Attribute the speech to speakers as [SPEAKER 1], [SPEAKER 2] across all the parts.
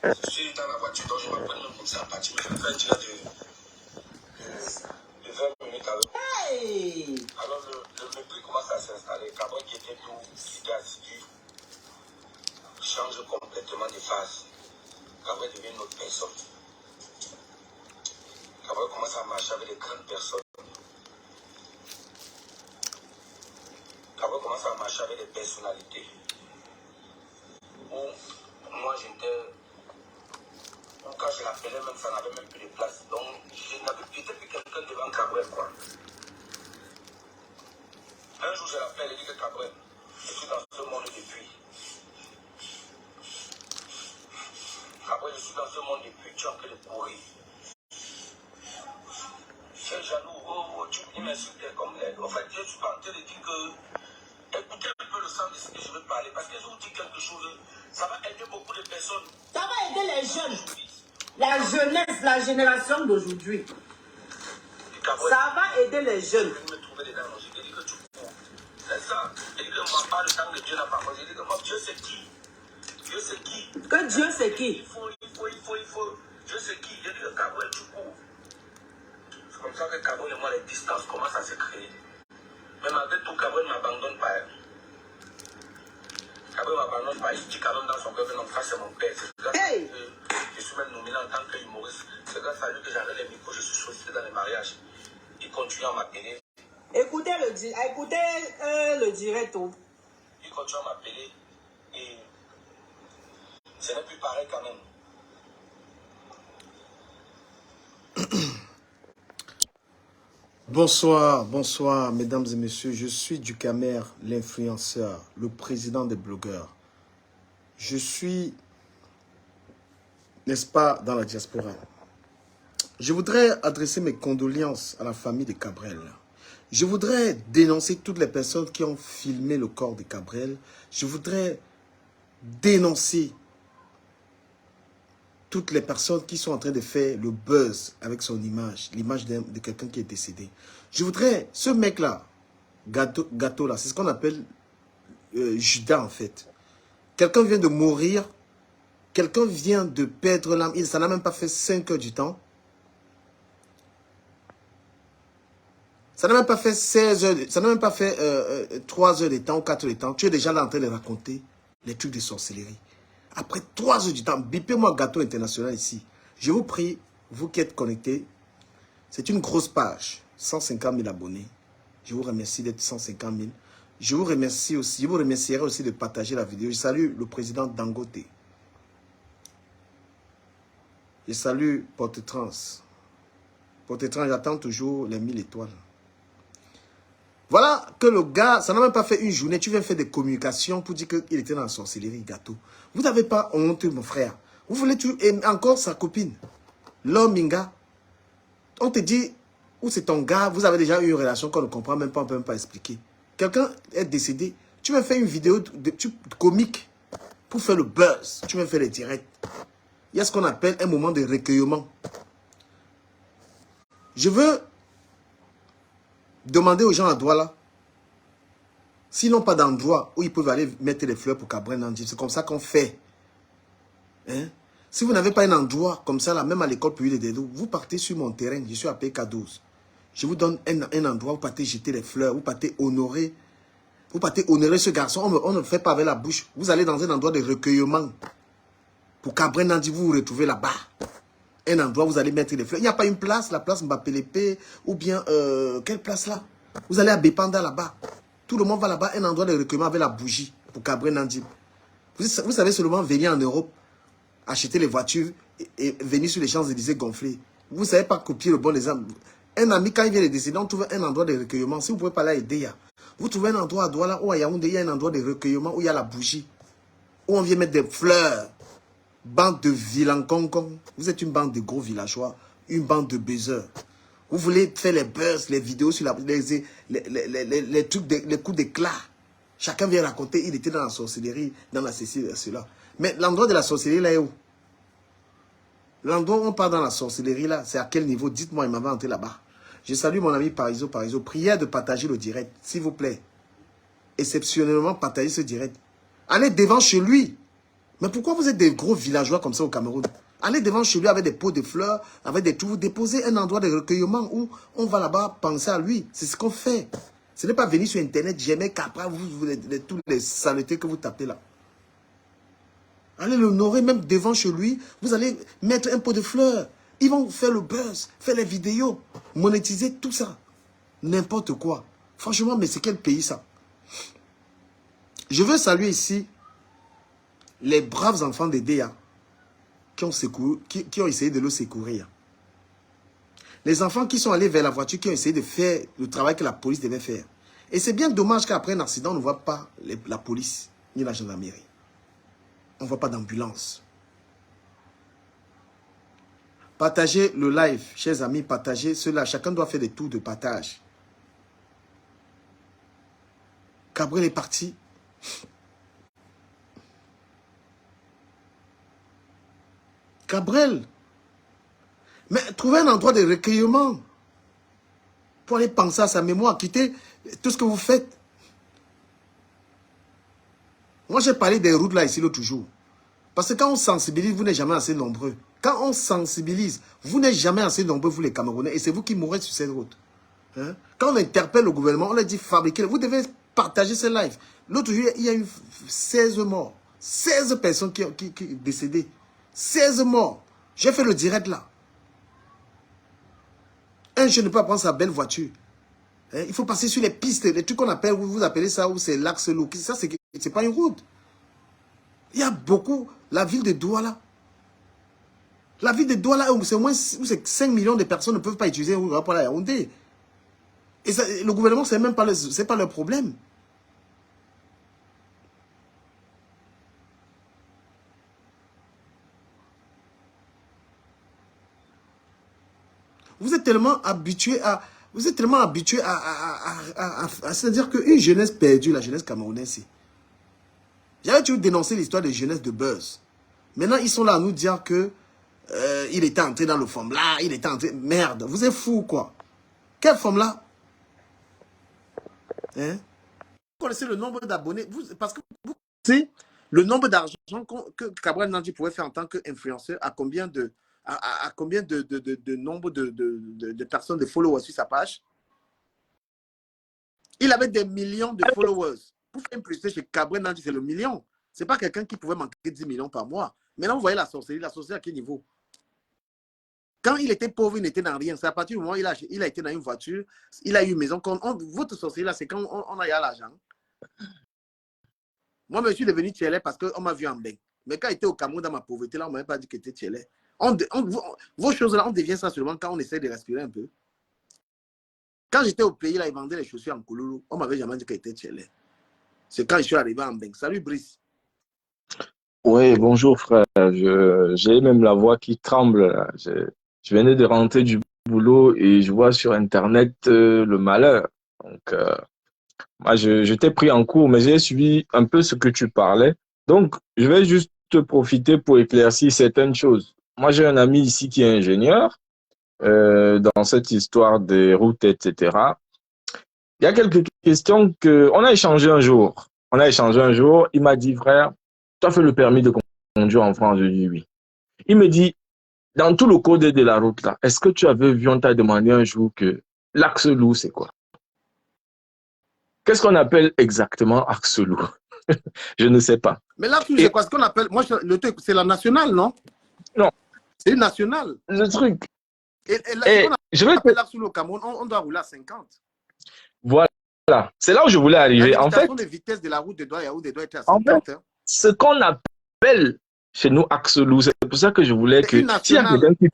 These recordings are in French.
[SPEAKER 1] Je suis dans la voiture, donc je m'apprends même comme ça à partir. Je vais faire déjà de 20 minutes à l'heure. Hey! Alors le mépris commence à s'installer. Cabral qui était tout, qui était assidu, change complètement de phase. Cabral devient une autre personne. Cabral commence à marcher avec des grandes personnes. Cabral commence à marcher avec des personnalités. Où moi j'étais, quand je l'appelais même, ça n'avait même plus de place. Donc j'étais plus quelqu'un devant Cabral, quoi. Un jour je l'appelle et dit que Cabral, je suis dans ce monde depuis. Cabral, je suis dans ce monde depuis, tu es en train de courir. Tu es jaloux, tu m'insultais comme l'aide. En fait, je suis en train de dire que écoutez un peu le sens de ce que je veux parler. Parce que je vous dis quelque chose, ça va aider beaucoup de personnes. Ça va aider les jeunes. La jeunesse, la génération d'aujourd'hui. Ça va aider les jeunes. Je vais me trouver dedans. Je dis que tu cours. C'est ça. Je dis que moi, pas le temps que Dieu n'a pas fait. Je dis que moi, Dieu c'est qui? Dieu c'est qui? Que Dieu c'est qui? Il faut. Dieu c'est qui? Je dis que Cabral, tu cours. C'est comme ça que Cabral et moi, les distances commencent à se créer. Mais malgré tout, Cabral ne m'abandonne pas. Cabral ne m'abandonne pas. Il dit Cabral dans son cœur que non, ça c'est mon père. Hey! Je suis même nominé en tant qu'humoriste. C'est grâce à lui que j'avais les micros, je suis sollicité dans les mariages. Il continue à m'appeler. Écoutez le direct. Il continue à m'appeler. Et ce n'est plus pareil quand même.
[SPEAKER 2] Bonsoir, mesdames et messieurs. Je suis Ducamer, l'influenceur, le président des blogueurs. Je suis, n'est-ce pas, dans la diaspora. Je voudrais adresser mes condoléances à la famille de Cabral. Je voudrais dénoncer toutes les personnes qui ont filmé le corps de Cabral. Je voudrais dénoncer toutes les personnes qui sont en train de faire le buzz avec son image, l'image de quelqu'un qui est décédé. Je voudrais, ce mec-là, gâteau là, c'est ce qu'on appelle Judas en fait. Quelqu'un vient de mourir, quelqu'un vient de perdre l'âme, ça n'a même pas fait 5 heures du temps. Ça n'a même pas fait 16 heures, ça n'a même pas fait 3 heures de temps ou 4 heures de temps. Tu es déjà là en train de raconter les trucs de sorcellerie. Après 3 heures du temps, bipez-moi Gâteau International ici. Je vous prie, vous qui êtes connectés, c'est une grosse page, 150 000 abonnés. Je vous remercie d'être 150 000. Je vous remercie aussi, je vous remercierai aussi de partager la vidéo. Je salue le président Dangote. Je salue Porte-Trans. Porte-Trans, j'attends toujours les 1000 étoiles. Voilà que le gars, ça n'a même pas fait une journée. Tu viens faire des communications pour dire qu'il était dans la sorcellerie, Gâteau. Vous n'avez pas honte, mon frère. Vous voulez tuer encore sa copine. L'homme, Minga. On te dit, où c'est ton gars, vous avez déjà eu une relation qu'on ne comprend même pas, on ne peut même pas expliquer. Quelqu'un est décédé. Tu vas faire une vidéo comique pour faire le buzz. Tu vas faire les directs. Il y a ce qu'on appelle un moment de recueillement. Je veux demander aux gens à Douala, s'ils n'ont pas d'endroit où ils peuvent aller mettre les fleurs pour Cabral Nandjib, c'est comme ça qu'on fait. Hein? Si vous n'avez pas un endroit comme ça, là, même à l'école publique de Dédou, vous partez sur mon terrain, je suis à PK12. Je vous donne un endroit où vous partez jeter les fleurs, vous partez honorer ce garçon. On ne fait pas avec la bouche. Vous allez dans un endroit de recueillement. Pour Cabral Nandjib, vous vous retrouvez là-bas. Un endroit où vous allez mettre les fleurs. Il n'y a pas une place, la place Mbappé ou bien, quelle place là? Vous allez à Bépanda là-bas. Tout le monde va là-bas, un endroit de recueillement avec la bougie pour Cabral Nandjib. Vous savez seulement venir en Europe, acheter les voitures et venir sur les Champs-Élysées gonflés. Vous ne savez pas copier le bon exemple. Un ami, quand il vient de décéder, on trouve un endroit de recueillement. Si vous ne pouvez pas aller aider, vous trouvez un endroit à Douala ou à Yaoundé, il y a un endroit de recueillement où il y a la bougie. Où on vient mettre des fleurs. Bande de vilains concons. Vous êtes une bande de gros villageois. Une bande de baiseurs. Vous voulez faire les buzz, les vidéos sur les trucs, les coups d'éclat. Chacun vient raconter, il était dans la sorcellerie, dans la ceci et cela. Mais l'endroit de la sorcellerie, là est où? L'endroit où on part dans la sorcellerie, là, c'est à quel niveau? Dites-moi, il m'avait entré là-bas. Je salue mon ami Pariso. Prière de partager le direct, s'il vous plaît. Exceptionnellement, partagez ce direct. Allez devant chez lui. Mais pourquoi vous êtes des gros villageois comme ça au Cameroun? Allez devant chez lui avec des pots de fleurs, avec des tout, vous déposez un endroit de recueillement où on va là-bas penser à lui. C'est ce qu'on fait. Ce n'est pas venir sur Internet, j'aimais qu'après toutes les saletés que vous tapez là. Allez l'honorer même devant chez lui, vous allez mettre un pot de fleurs. Ils vont faire le buzz, faire les vidéos, monétiser tout ça. N'importe quoi. Franchement, mais c'est quel pays ça? Je veux saluer ici les braves enfants des DA qui ont essayé de le secourir. Les enfants qui sont allés vers la voiture, qui ont essayé de faire le travail que la police devait faire. Et c'est bien dommage qu'après un accident, on ne voit pas la police ni la gendarmerie. On ne voit pas d'ambulance. Partagez le live, chers amis, partagez cela. Chacun doit faire des tours de partage. Cabrel est parti. Cabrel. Mais trouvez un endroit de recueillement pour aller penser à sa mémoire, quitter tout ce que vous faites. Moi, j'ai parlé des routes là, ici, l'autre jour. Parce que quand on sensibilise, vous n'êtes jamais assez nombreux. Quand on sensibilise, vous n'êtes jamais assez nombreux, vous les Camerounais, et c'est vous qui mourrez sur cette route. Hein? Quand on interpelle le gouvernement, on leur dit fabriquez, vous devez partager ce live. L'autre jour, il y a eu 16 morts. 16 personnes qui sont décédées. 16 morts. J'ai fait le direct là. Un jeune ne peut pas prendre sa belle voiture. Hein? Il faut passer sur les pistes, les trucs qu'on appelle, vous appelez ça, où c'est l'axe lourd. Ça, c'est pas une route. Il y a beaucoup. La ville de Douala. La ville de Douala, c'est moins 5 millions de personnes ne peuvent pas utiliser un rapport à Yaoundé. Et ça, le gouvernement, c'est même pas leur problème. Vous êtes tellement habitué à... Vous êtes tellement habitué à c'est-à-dire qu'une jeunesse perdue, la jeunesse camerounaise, j'avais toujours dénoncé l'histoire des jeunesses de buzz. Maintenant, ils sont là à nous dire que il était entré dans le forme-là, il était entré... Merde, vous êtes fous, quoi. Quelle forme-là? Hein? Vous connaissez le nombre d'abonnés? Parce que vous connaissez le nombre d'argent que Cabrel Nandi pouvait faire en tant qu'influenceur, à combien de... À combien de nombre de personnes, de followers sur sa page? Il avait des millions de followers. Pour faire une publicité chez Cabrel Nandi, c'est le million. Ce n'est pas quelqu'un qui pouvait manquer 10 millions par mois. Maintenant, vous voyez la sorcellerie. La sorcellerie à quel niveau? Quand il était pauvre, il n'était dans rien. C'est à partir du moment où il a été dans une voiture, il a eu une maison. Votre sorcellerie, là, c'est quand on a eu l'argent. Moi, je suis devenu Tchélé parce qu'on m'a vu en bain. Mais quand j'étais au Cameroun, dans ma pauvreté, là, on ne m'avait pas dit que j'étais Tchélé. Vos choses-là, on devient ça seulement quand on essaie de respirer un peu. Quand j'étais au pays, là, ils vendaient les chaussures en Kouloulou. On ne m'avait jamais dit que j'étais Tchélé. C'est quand je suis arrivé en bain. Salut, Brice.
[SPEAKER 3] Oui, bonjour frère. J'ai même la voix qui tremble, là. Je venais de rentrer du boulot et je vois sur Internet le malheur. Donc, moi, je t'ai pris en cours, mais j'ai suivi un peu ce que tu parlais. Donc, je vais juste profiter pour éclaircir certaines choses. Moi, j'ai un ami ici qui est ingénieur dans cette histoire des routes, etc. Il y a quelques questions on a échangé un jour. Il m'a dit, frère, tu as fait le permis de conduire en France? Je dis oui. Il me dit, dans tout le code de la route, là, est-ce que tu avais vu, on t'a demandé un jour que l'axe lourd, c'est quoi? Qu'est-ce qu'on appelle exactement axe lourd? Je ne sais pas.
[SPEAKER 2] Mais l'axe lourd, c'est quoi? Ce qu'on appelle, moi, c'est la nationale, non?
[SPEAKER 3] Non.
[SPEAKER 2] C'est une nationale.
[SPEAKER 3] Le truc.
[SPEAKER 2] Je vais appeler l'axe lourd au Cameroun, on doit rouler à 50.
[SPEAKER 3] Voilà. C'est là où je voulais arriver.
[SPEAKER 2] La limitation de vitesse de la route de Douala doit être à 50.
[SPEAKER 3] En fait, ce qu'on appelle chez nous axe lourd, c'est pour ça que je voulais que s'il y a quelqu'un qui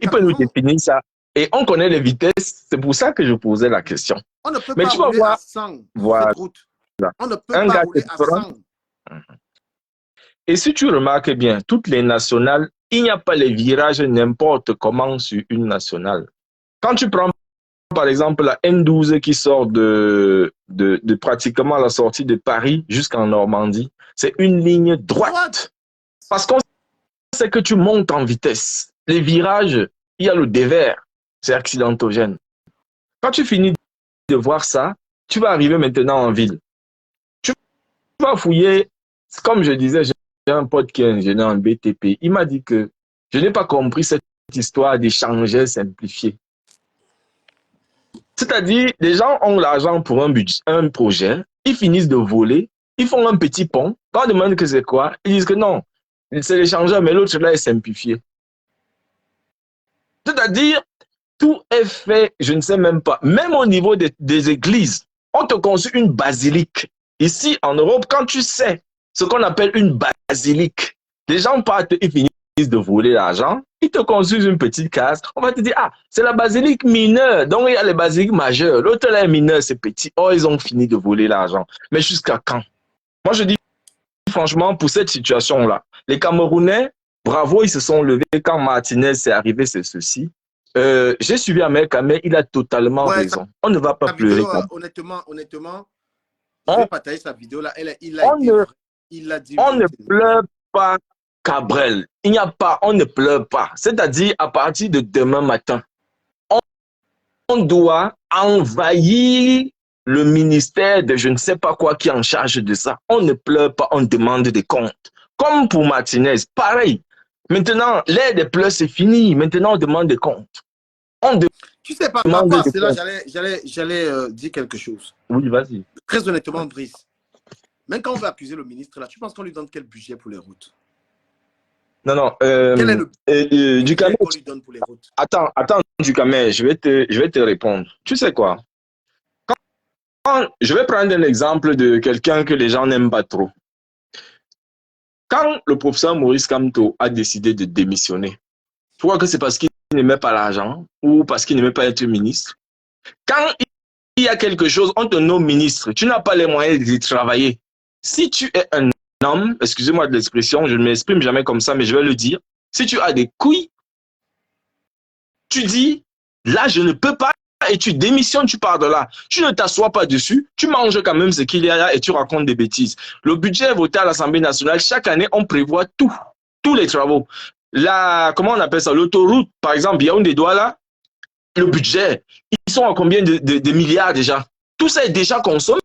[SPEAKER 3] peut nous définir ça. Et on connaît les vitesses, c'est pour ça que je posais la question.
[SPEAKER 2] On ne peut pas rouler à 100
[SPEAKER 3] voilà.
[SPEAKER 2] cette route. On ne peut pas rouler à 100.
[SPEAKER 3] Et si tu remarques bien, toutes les nationales, il n'y a pas les virages n'importe comment sur une nationale. Quand tu prends par exemple la N12 qui sort de pratiquement la sortie de Paris jusqu'en Normandie, c'est une ligne droite. Parce qu'on sait que tu montes en vitesse. Les virages, il y a le dévers, c'est accidentogène. Quand tu finis de voir ça, tu vas arriver maintenant en ville. Tu vas fouiller, comme je disais, un pote qui est ingénieur en BTP. Il m'a dit que je n'ai pas compris cette histoire d'échanger simplifié. C'est-à-dire, les gens ont l'argent pour un budget, un projet, ils finissent de voler, ils font un petit pont, quand on demande que c'est quoi, ils disent que non, c'est l'échangeur, mais l'autre là est simplifié. C'est-à-dire, tout est fait, je ne sais même pas, même au niveau des églises, on te construit une basilique. Ici, en Europe, quand tu sais ce qu'on appelle une basilique, les gens partent, ils finissent de voler l'argent, ils te construisent une petite case, on va te dire, ah, c'est la basilique mineure, donc il y a les basiliques majeures, l'autre là est mineur, c'est petit, oh, ils ont fini de voler l'argent. Mais jusqu'à quand? Moi, je dis franchement, pour cette situation-là, les Camerounais, bravo, ils se sont levés quand Martinez est arrivé, c'est ceci. J'ai suivi Ahmed Kamel, il a totalement raison. On ne va pas pleurer.
[SPEAKER 2] Honnêtement, je vais partager sa vidéo là. Il l'a dit.
[SPEAKER 3] On ne pleure pas Cabrel. Il n'y a pas, on ne pleure pas. C'est-à-dire, à partir de demain matin, on doit envahir le ministère de je ne sais pas quoi qui est en charge de ça. On ne pleure pas, on demande des comptes. Comme pour Martinez, pareil. Maintenant, l'ère des pleurs, c'est fini. Maintenant, on demande des comptes.
[SPEAKER 2] Tu sais pas, par rapport à cela, j'allais dire quelque chose.
[SPEAKER 3] Oui, vas-y.
[SPEAKER 2] Très honnêtement, Brice, même quand on veut accuser le ministre, là, tu penses qu'on lui donne quel budget pour les routes?
[SPEAKER 3] Non.
[SPEAKER 2] Quel est le
[SPEAKER 3] budget
[SPEAKER 2] qu'on lui donne pour les routes?
[SPEAKER 3] Attends, Ducamel, je vais te répondre. Tu sais quoi? Je vais prendre un exemple de quelqu'un que les gens n'aiment pas trop. Quand le professeur Maurice Kamto a décidé de démissionner, tu crois que c'est parce qu'il n'aimait pas l'argent ou parce qu'il n'aimait pas être ministre? Quand il y a quelque chose, on te nomme ministre, tu n'as pas les moyens de travailler. Si tu es un homme, excusez-moi de l'expression, je ne m'exprime jamais comme ça, mais je vais le dire. Si tu as des couilles, tu dis, là, je ne peux pas, et tu démissionnes, tu pars de là. Tu ne t'assois pas dessus, tu manges quand même ce qu'il y a là et tu racontes des bêtises. Le budget voté à l'Assemblée nationale, chaque année, on prévoit tous les travaux. Comment on appelle ça? L'autoroute, par exemple, Yaoundé-Douala, le budget, ils sont à combien de milliards déjà? Tout ça est déjà consommé.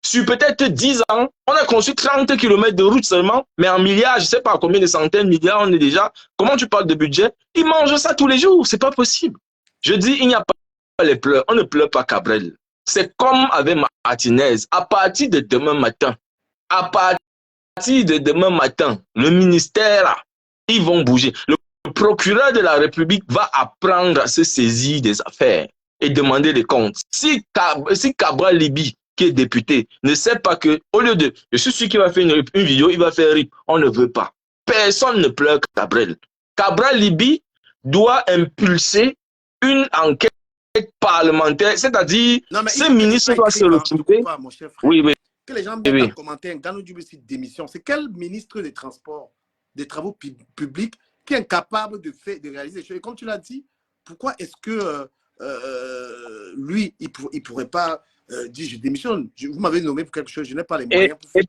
[SPEAKER 3] Sur peut-être 10 ans, on a construit 30 km de route seulement, mais en milliards, je ne sais pas combien de centaines de milliards on est déjà. Comment tu parles de budget? Ils mangent ça tous les jours, c'est pas possible. Je dis, il n'y a pas les pleurs, on ne pleure pas Cabrel. C'est comme avec Martinez, à partir de demain matin, le ministère, ils vont bouger. Le procureur de la République va apprendre à se saisir des affaires et demander des comptes. Si Cabral Libi, qui est député, ne sait pas que, au lieu de, je suis sûr qu'il va faire une vidéo, il va faire RIP, on ne veut pas. Personne ne pleure Cabrel. Cabral Libi doit impulser une enquête parlementaire, c'est-à-dire, ce ministre doit se retrouver. Oui.
[SPEAKER 2] Que les gens mettent en commentaire, Ganou Djibouti démission. C'est quel ministre des Transports, des Travaux publics qui est incapable de réaliser les choses? Et comme tu l'as dit, pourquoi est-ce que lui, il ne pourrait pas dire je démissionne? Vous m'avez nommé pour quelque chose, je n'ai pas les moyens pour faire.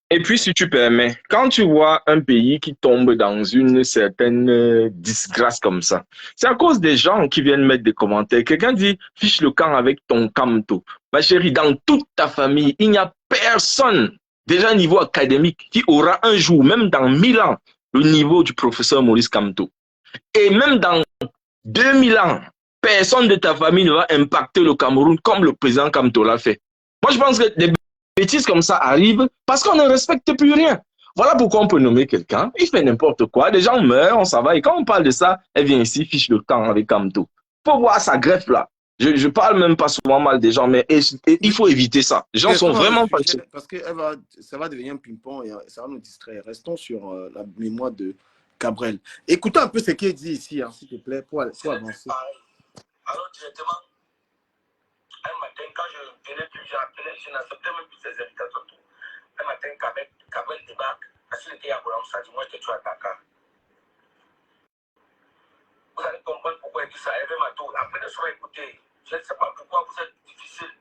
[SPEAKER 3] Et puis, si tu permets, quand tu vois un pays qui tombe dans une certaine disgrâce comme ça, c'est à cause des gens qui viennent mettre des commentaires. Quelqu'un dit, fiche le camp avec ton Kamto. Ma chérie, dans toute ta famille, il n'y a personne, déjà au niveau académique, qui aura un jour, même dans 1000 ans, le niveau du professeur Maurice Kamto. Et même dans 2000 ans, personne de ta famille ne va impacter le Cameroun comme le président Kamto l'a fait. Moi, je pense que des bêtises comme ça arrivent parce qu'on ne respecte plus rien. Voilà pourquoi on peut nommer quelqu'un, il fait n'importe quoi, des gens meurent, on s'en va. Et quand on parle de ça, elle vient ici, fiche le camp avec Kamto. Il faut voir sa greffe là. Je parle même pas souvent mal des gens, mais il faut éviter ça. Les gens sont vraiment fâchés.
[SPEAKER 2] Parce que ça va devenir un ping-pong et ça va nous distraire. Restons sur la mémoire de Cabrel. Écoutez un peu ce qu'il dit ici, hein, s'il te plaît, pour avancer.
[SPEAKER 1] Alors, directement, un matin, quand je venais plus, je n'acceptais même plus ces invitations. Un matin, Cabrel débarque, parce qu'il était à Bolam, ça dit, moi, je suis à Dakar. Vous allez comprendre pourquoi il dit ça. Elle veut ma tour. Après de soir, écoutez, je ne sais pas pourquoi vous êtes difficile.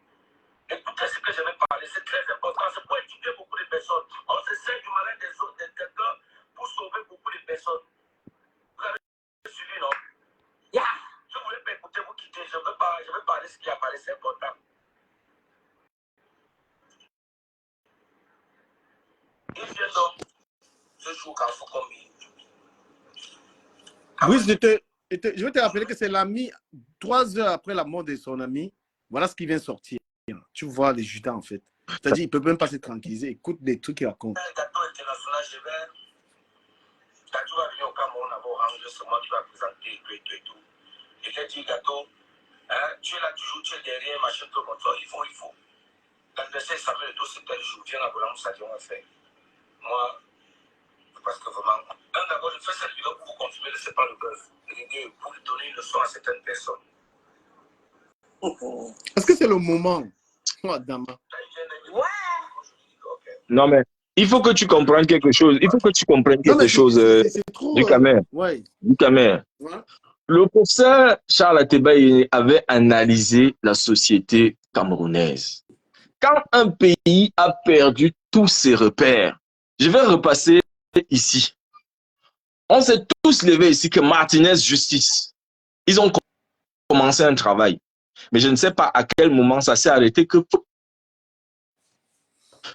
[SPEAKER 1] Écoutez ce que je vais parler, c'est très important, c'est pour éduquer beaucoup de personnes. On se sert du malin des autres, de quelqu'un, pour sauver beaucoup de personnes. Vous avez suivi, non? Yeah. Si vous ne voulez pas écouter, vous quittez. Je vais parler ce qui a parlé, c'est important. Il vient donc toujours quand il faut comme
[SPEAKER 2] Oui, je vais te rappeler que c'est l'ami, 3 heures après la mort de son ami, voilà ce qui vient sortir. Tu vois les jutins en fait. C'est-à-dire, il ne peut même pas se tranquilliser. Écoute des trucs qu'il raconte.
[SPEAKER 1] Un gâteau international, je vais. Gâteau va venir au Cameroun, d'abord, c'est moi qui va présenter et tout. Et j'ai dit, gâteau, hein, tu es là toujours, tu es derrière, machin, tout le monde. Il faut. L'adversaire Samuel Eto'o, c'est tel jour. Viens à Bolan, ça dit, on va faire. Moi, parce que vraiment, d'abord, je fais cette vidéo pour vous confirmer, c'est pas le buzz. Pour lui donner une leçon à certaines personnes.
[SPEAKER 2] Est-ce que c'est le moment? Oh, Dama.
[SPEAKER 1] Ouais.
[SPEAKER 3] Non, mais il faut que tu comprennes quelque chose. Il faut que tu comprennes quelque chose
[SPEAKER 2] trop,
[SPEAKER 3] du Camer.
[SPEAKER 2] Ouais.
[SPEAKER 3] Du Camer.
[SPEAKER 2] Ouais.
[SPEAKER 3] Le professeur Charles Ateba avait analysé la société camerounaise. Quand un pays a perdu tous ses repères, je vais repasser ici. On s'est tous levés ici que Martinez Justice, ils ont commencé un travail. Mais je ne sais pas à quel moment ça s'est arrêté que...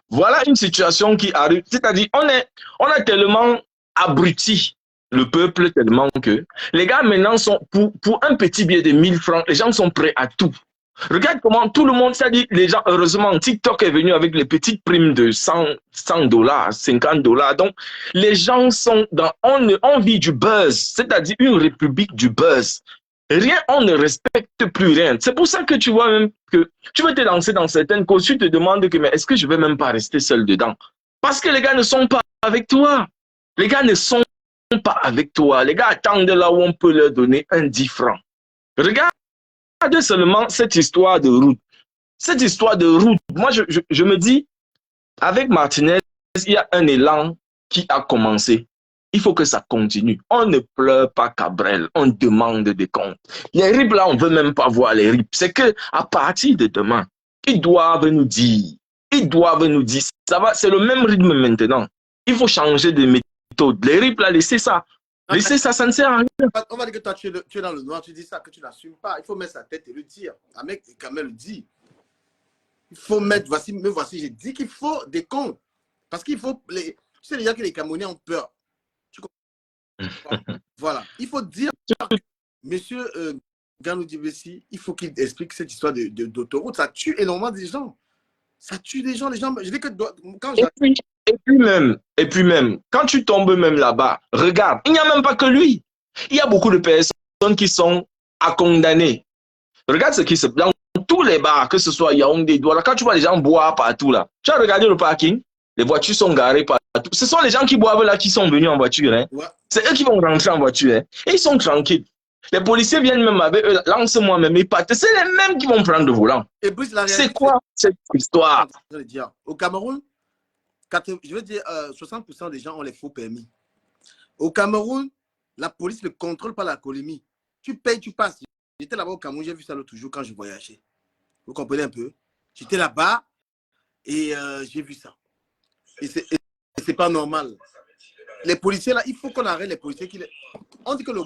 [SPEAKER 3] Voilà une situation qui arrive. C'est-à-dire, on a tellement abruti le peuple tellement que les gars maintenant sont, pour un petit billet de 1000 francs, les gens sont prêts à tout. Regarde comment tout le monde, c'est-à-dire les gens, heureusement, TikTok est venu avec les petites primes de 100 $, 50 $. Donc, les gens sont dans, on vit du buzz, c'est-à-dire une république du buzz. Rien, on ne respecte plus rien. C'est pour ça que tu vois même que tu veux te lancer dans certaines causes, tu te demandes que, mais est-ce que je vais même pas rester seul dedans? Parce que les gars ne sont pas avec toi. Les gars ne sont pas avec toi. Les gars attendent là où on peut leur donner un 10 francs. Regarde seulement cette histoire de route. Cette histoire de route, moi je me dis, avec Martinez, il y a un élan qui a commencé. Il faut que ça continue. On ne pleure pas Cabrel, on demande des comptes. Les RIP là, on ne veut même pas voir les RIP. C'est que à partir de demain, ils doivent nous dire, ça va, c'est le même rythme maintenant. Il faut changer de méthode. Les RIP là, laissez ça. Laissez ça, ça ne sert à rien.
[SPEAKER 2] On va dire que toi, tu es dans le noir, tu dis ça, que tu n'assumes pas. Il faut mettre sa tête et le dire. Un mec, quand même, le dit. Il faut mettre, voici, j'ai dit qu'il faut des comptes. Parce qu'il faut, tu sais déjà que les Camerounais ont peur. Tu comprends? Voilà. Il faut dire, monsieur Ganou Dibessi, il faut qu'il explique cette histoire d'autoroute. Ça tue énormément des gens. Ça tue des gens. Les gens, je dis que quand
[SPEAKER 3] et puis même, quand tu tombes même là-bas, regarde, il n'y a même pas que lui. Il y a beaucoup de personnes qui sont à condamner. Regarde ce qui se passe dans tous les bars, que ce soit Yaoundé, Douala. Quand tu vois les gens boire partout là, tu as regardé le parking, les voitures sont garées partout. Ce sont les gens qui boivent là qui sont venus en voiture. Hein. Ouais. C'est eux qui vont rentrer en voiture. Hein. Et ils sont tranquilles. Les policiers viennent même avec eux, lance-moi même, ils partent. C'est les mêmes qui vont prendre le volant. C'est quoi cette histoire?
[SPEAKER 2] Au Cameroun, je veux dire, 60% des gens ont les faux permis. Au Cameroun, la police ne contrôle pas l'alcoolémie. Tu payes, tu passes. J'étais là-bas au Cameroun, j'ai vu ça l'autre jour quand je voyageais. Vous comprenez un peu? J'étais là-bas et j'ai vu ça. Et c'est pas normal. Les policiers là, il faut qu'on arrête les policiers. On dit que le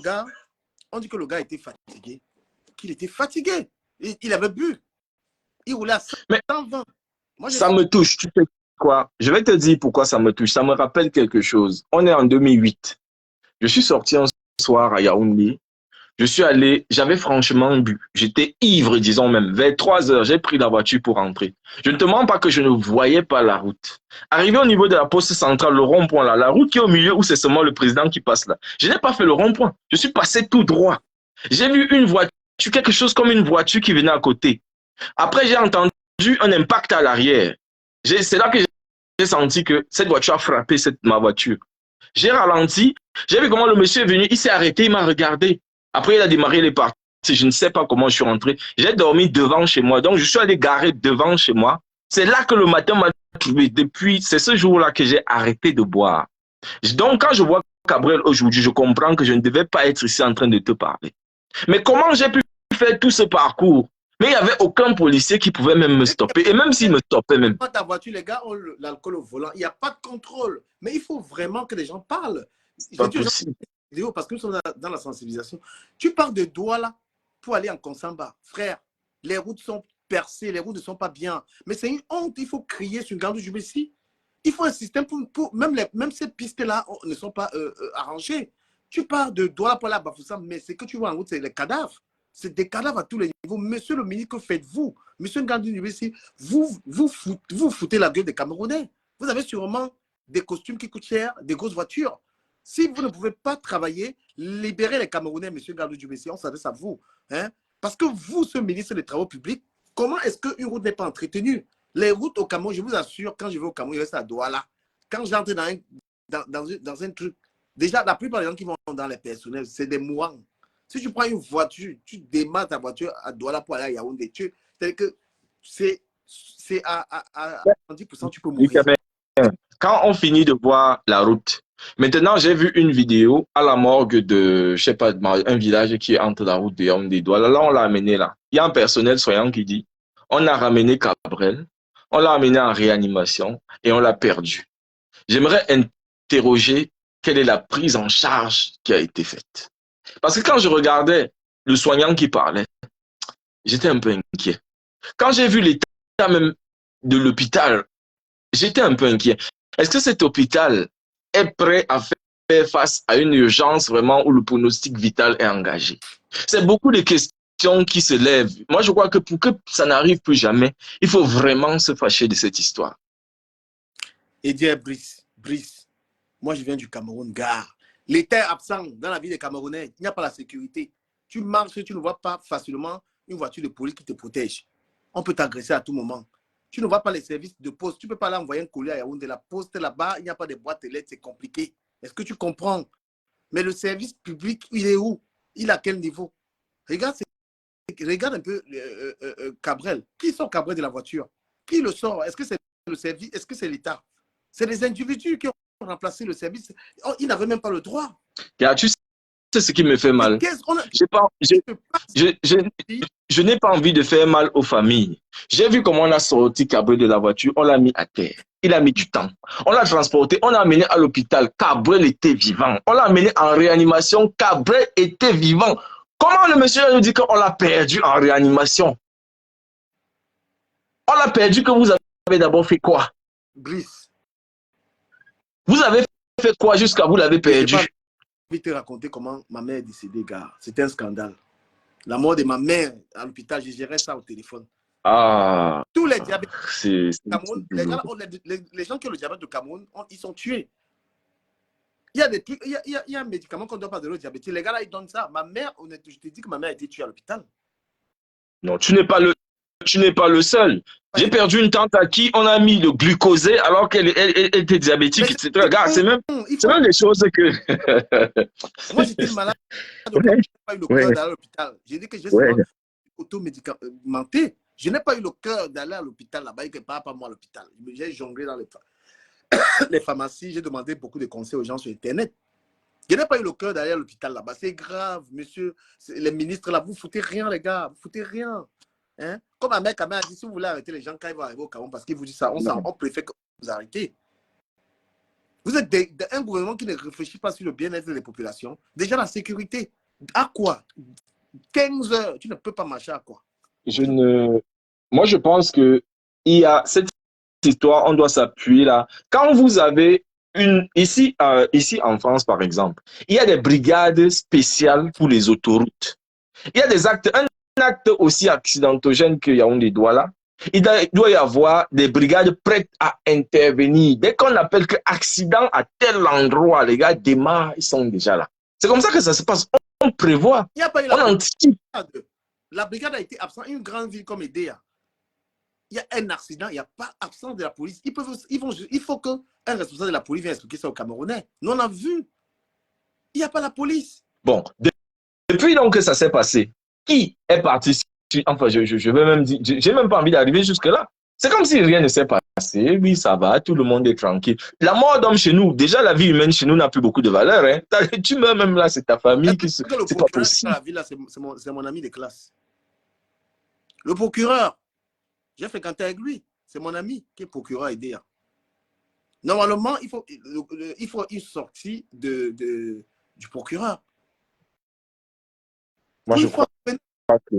[SPEAKER 2] gars était fatigué. Qu'il était fatigué. Il avait bu. Il roulait à 120.
[SPEAKER 3] Moi, ça me touche. Tu sais quoi? Je vais te dire pourquoi ça me touche. Ça me rappelle quelque chose. On est en 2008. Je suis sorti un soir à Yaoundé. Je suis allé, j'avais franchement bu. J'étais ivre, disons même. Vers 3 heures, j'ai pris la voiture pour rentrer. Je ne te mens pas que je ne voyais pas la route. Arrivé au niveau de la poste centrale, le rond-point là, la route qui est au milieu où c'est seulement le président qui passe là. Je n'ai pas fait le rond-point. Je suis passé tout droit. J'ai vu une voiture, quelque chose comme une voiture qui venait à côté. Après, j'ai entendu un impact à l'arrière. C'est là que j'ai senti que cette voiture a frappé ma voiture. J'ai ralenti. J'ai vu comment le monsieur est venu. Il s'est arrêté, il m'a regardé. Après, il a démarré les parties. Je ne sais pas comment je suis rentré. J'ai dormi devant chez moi. Donc, je suis allé garer devant chez moi. C'est là que le matin m'a trouvé. Depuis, c'est ce jour-là que j'ai arrêté de boire. Donc, quand je vois Cabrel aujourd'hui, je comprends que je ne devais pas être ici en train de te parler. Mais comment j'ai pu faire tout ce parcours? Mais il n'y avait aucun policier qui pouvait même me stopper. Et même s'il me stoppait même.
[SPEAKER 2] Dans ta voiture, les gars ont l'alcool au volant. Il n'y a pas de contrôle. Mais il faut vraiment que les gens parlent.
[SPEAKER 3] Pas possible.
[SPEAKER 2] Parce que nous sommes dans la sensibilisation. Tu pars de Douala pour aller en Konsamba. Frère, les routes sont percées, les routes ne sont pas bien. Mais c'est une honte, il faut crier sur Ganou Dibessi. Il faut un système pour même ces pistes-là ne sont pas arrangées. Tu pars de Douala pour la Bafoussam, mais ce que tu vois en route, c'est les cadavres. C'est des cadavres à tous les niveaux. Monsieur le ministre, que faites-vous? Monsieur Ngandou, vous foutez la gueule des Camerounais. Vous avez sûrement des costumes qui coûtent cher, des grosses voitures. Si vous ne pouvez pas travailler, libérez les Camerounais, monsieur Ngandou Dioubessi, on s'adresse à vous. Hein? Parce que vous, ce ministre des Travaux publics, comment est-ce qu'une route n'est pas entretenue? Les routes au Cameroun, je vous assure, quand je vais au Cameroun, je reste à Douala. Quand j'entre dans un truc, déjà, la plupart des gens qui vont dans les personnels, c'est des mourants. Si tu prends une voiture, tu démarres ta voiture à Douala pour aller à Yaoundé, c'est-à-dire que c'est à 10%, tu peux mourir.
[SPEAKER 3] Quand on finit de voir la route, maintenant j'ai vu une vidéo à la morgue de, je sais pas, un village qui est entre la route de Yaoundé et Douala. Là, on l'a amené là. Il y a un personnel soignant qui dit, on a ramené Cabrel, on l'a amené en réanimation et on l'a perdu. J'aimerais interroger quelle est la prise en charge qui a été faite. Parce que quand je regardais le soignant qui parlait, j'étais un peu inquiet. Quand j'ai vu l'état même de l'hôpital, j'étais un peu inquiet. Est-ce que cet hôpital est prêt à faire face à une urgence vraiment où le pronostic vital est engagé? C'est beaucoup de questions qui se lèvent. Moi, je crois que pour que ça n'arrive plus jamais, il faut vraiment se fâcher de cette histoire.
[SPEAKER 2] Et dire Brice, moi je viens du Cameroun, gare. L'État est absent dans la vie des Camerounais. Il n'y a pas la sécurité. Tu marches, tu ne vois pas facilement une voiture de police qui te protège. On peut t'agresser à tout moment. Tu ne vois pas les services de poste. Tu ne peux pas aller envoyer un colis à Yaoundé. La poste là-bas, il n'y a pas de boîte aux lettres, c'est compliqué. Est-ce que tu comprends? Mais le service public, il est où? Il est à quel niveau? Regarde un peu Cabrel. Qui sort Cabrel de la voiture? Qui le sort? Est-ce que c'est le service? Est-ce que c'est l'État? C'est les individus qui ont remplacé le service. Oh, ils n'avaient même pas le droit.
[SPEAKER 3] Tu sais ce qui me fait mal. Je n'ai pas envie de faire mal aux familles. J'ai vu comment on a sorti Cabrel de la voiture, on l'a mis à terre. Il a mis du temps. On l'a transporté, on l'a amené à l'hôpital. Cabrel était vivant. On l'a amené en réanimation. Cabrel était vivant. Comment le monsieur nous dit qu'on l'a perdu en réanimation? On l'a perdu que vous avez d'abord fait quoi?
[SPEAKER 2] Brice.
[SPEAKER 3] Vous avez fait quoi jusqu'à vous l'avez perdu?
[SPEAKER 2] Je vais te raconter comment ma mère est décédée, gars. C'était un scandale. La mort de ma mère à l'hôpital, je gérais ça au téléphone.
[SPEAKER 3] Ah.
[SPEAKER 2] Tous les diabètes du Cameroun, les gens qui ont le diabète du Cameroun, ils sont tués. Il y a des trucs, il y a un médicament qu'on ne doit pas donner aux diabétiques. Les gars là, ils donnent ça. Ma mère, je te dis que ma mère a été tuée à l'hôpital.
[SPEAKER 3] Non, tu n'es pas le seul. J'ai perdu une tante à qui on a mis le glucosé alors qu'elle était diabétique, etc. Regarde, c'est même des choses que...
[SPEAKER 2] Moi, j'étais malade. Je n'ai pas eu le cœur d'aller à l'hôpital. J'ai dit que j'ai souvent auto-médicamenté. Je n'ai pas eu le cœur d'aller à l'hôpital là-bas et que pas moi à l'hôpital. J'ai jonglé dans les pharmacies. J'ai demandé beaucoup de conseils aux gens sur Internet. Je n'ai pas eu le cœur d'aller à l'hôpital là-bas. C'est grave, monsieur. Les ministres là, vous foutez rien, les gars. Vous foutez rien. Hein? Comme ma mère a dit, si vous voulez arrêter les gens quand ils vont arriver au Cameroun, parce qu'ils vous disent ça, on préfère que vous arrêtez. Vous êtes un gouvernement qui ne réfléchit pas sur le bien-être des populations. Déjà, la sécurité. À quoi? 15 heures, tu ne peux pas marcher à quoi?
[SPEAKER 3] Moi, je pense que il y a cette histoire, on doit s'appuyer là. Quand vous avez ici en France, par exemple, il y a des brigades spéciales pour les autoroutes. Il y a des actes, un acte aussi accidentogène que Yaoundé Douala. Il doit y avoir des brigades prêtes à intervenir. Dès qu'on appelle que accident à tel endroit, les gars démarrent, ils sont déjà là. C'est comme ça que ça se passe. On prévoit,
[SPEAKER 2] il y a pas eu
[SPEAKER 3] on anticipe.
[SPEAKER 2] La brigade a été absente. Une grande ville comme Edea, il y a un accident, il n'y a pas absence de la police. Il faut qu'un responsable de la police vienne expliquer ça aux Camerounais. Nous, on a vu. Il n'y a pas la police.
[SPEAKER 3] Bon, depuis donc que ça s'est passé, qui est parti? Enfin, je vais même dire, j'ai même pas envie d'arriver jusque-là. C'est comme si rien ne s'est passé. Oui, ça va, tout le monde est tranquille. La mort d'homme chez nous, déjà la vie humaine chez nous n'a plus beaucoup de valeur. Hein. Tu meurs même là, c'est ta famille qui se... C'est pas possible.
[SPEAKER 2] La ville là, c'est mon ami de classe. Le procureur, j'ai fréquenté avec lui. C'est mon ami qui est procureur aidé. Normalement, il faut une sortie du procureur.
[SPEAKER 3] Moi, je crois que...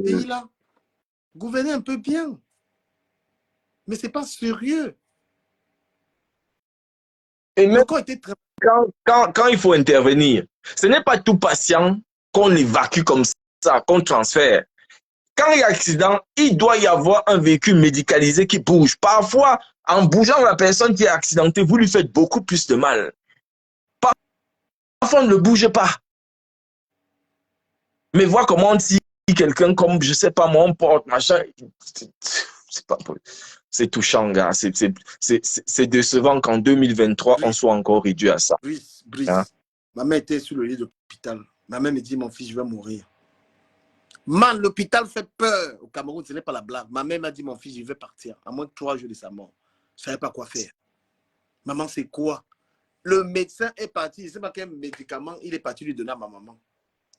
[SPEAKER 2] pays là, gouverner un peu bien. Mais ce n'est pas sérieux.
[SPEAKER 3] Et même
[SPEAKER 2] Le corps était très...
[SPEAKER 3] quand il faut intervenir, ce n'est pas tout patient qu'on évacue comme ça, qu'on transfère. Quand il y a accident, il doit y avoir un véhicule médicalisé qui bouge. Parfois, en bougeant la personne qui est accidentée, vous lui faites beaucoup plus de mal. Parfois, on ne bouge pas. Mais voir comment on tire quelqu'un comme, je ne sais pas, moi, on porte, machin, c'est touchant, gars. C'est décevant qu'en 2023, on soit encore réduit à ça.
[SPEAKER 2] Brice,
[SPEAKER 3] Hein?
[SPEAKER 2] Ma mère était sur le lit d'hôpital. Ma mère me dit, mon fils, je vais mourir. Man, l'hôpital fait peur. Au Cameroun, ce n'est pas la blague. Ma mère m'a dit, mon fils, je vais partir. À moins de 3 jours de sa mort. Je ne savais pas quoi faire. Maman, c'est quoi? Le médecin est parti. Je ne sais pas quel médicament il est parti lui donner à ma maman.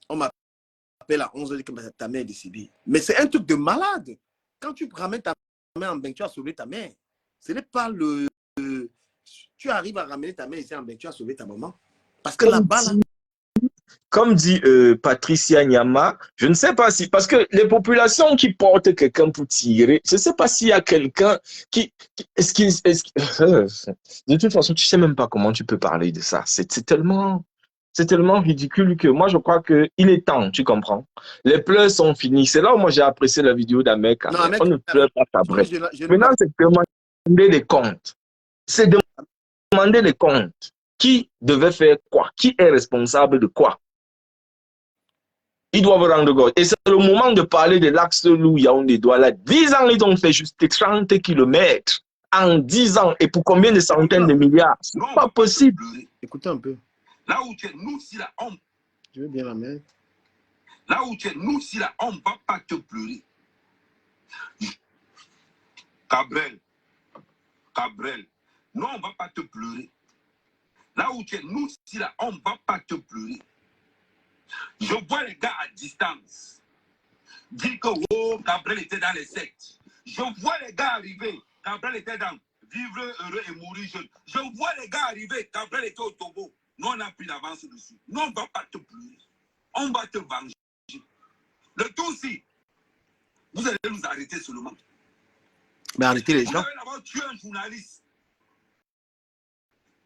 [SPEAKER 2] On m'appelle à 11h, que ta mère est décédée. Mais c'est un truc de malade. Quand tu ramènes ta mère en bain, tu as sauvé ta mère. Ce n'est pas le... Tu arrives à ramener ta mère ici en bain, tu as sauvé ta maman. Parce que là-bas, là...
[SPEAKER 3] Comme dit Patricia Nyama, je ne sais pas si, parce que les populations qui portent quelqu'un pour tirer, je ne sais pas s'il y a quelqu'un qui de toute façon, tu ne sais même pas comment tu peux parler de ça. C'est tellement ridicule que moi, je crois qu'il est temps, tu comprends. Les pleurs sont finis. C'est là où moi, j'ai apprécié la vidéo d'Ahmed. On ne pleure pas après. Maintenant, c'est demander des comptes. C'est demander les comptes. Qui devait faire quoi? Qui est responsable de quoi? Ils doivent rendre compte. Et c'est le moment de parler de l'axe Lou-Yaoundé-Douala. 10 ans, ils ont fait juste 30 kilomètres. En 10 ans. Et pour combien de centaines de milliards? C'est pas possible.
[SPEAKER 2] Écoutez un peu.
[SPEAKER 1] Là où tu es, nous, si la honte.
[SPEAKER 2] Je veux bien la mettre.
[SPEAKER 1] Là où tu es, nous, si la honte, on ne va pas te pleurer. Cabrel. Non, on ne va pas te pleurer. Là où tu es, nous, si la honte, on ne va pas te pleurer. Je vois les gars à distance dire que oh, Cabrel était dans les sectes. Je vois les gars arriver. Cabrel était dans vivre heureux et mourir jeune. Je vois les gars arriver. Cabrel était au Togo. Nous, on a pris l'avance dessus. Nous, on ne va pas te pleurer. On va te venger. Le tout, si vous allez nous arrêter seulement.
[SPEAKER 2] Mais arrêtez les gens.
[SPEAKER 1] Vous allez d'abord tuer un journaliste.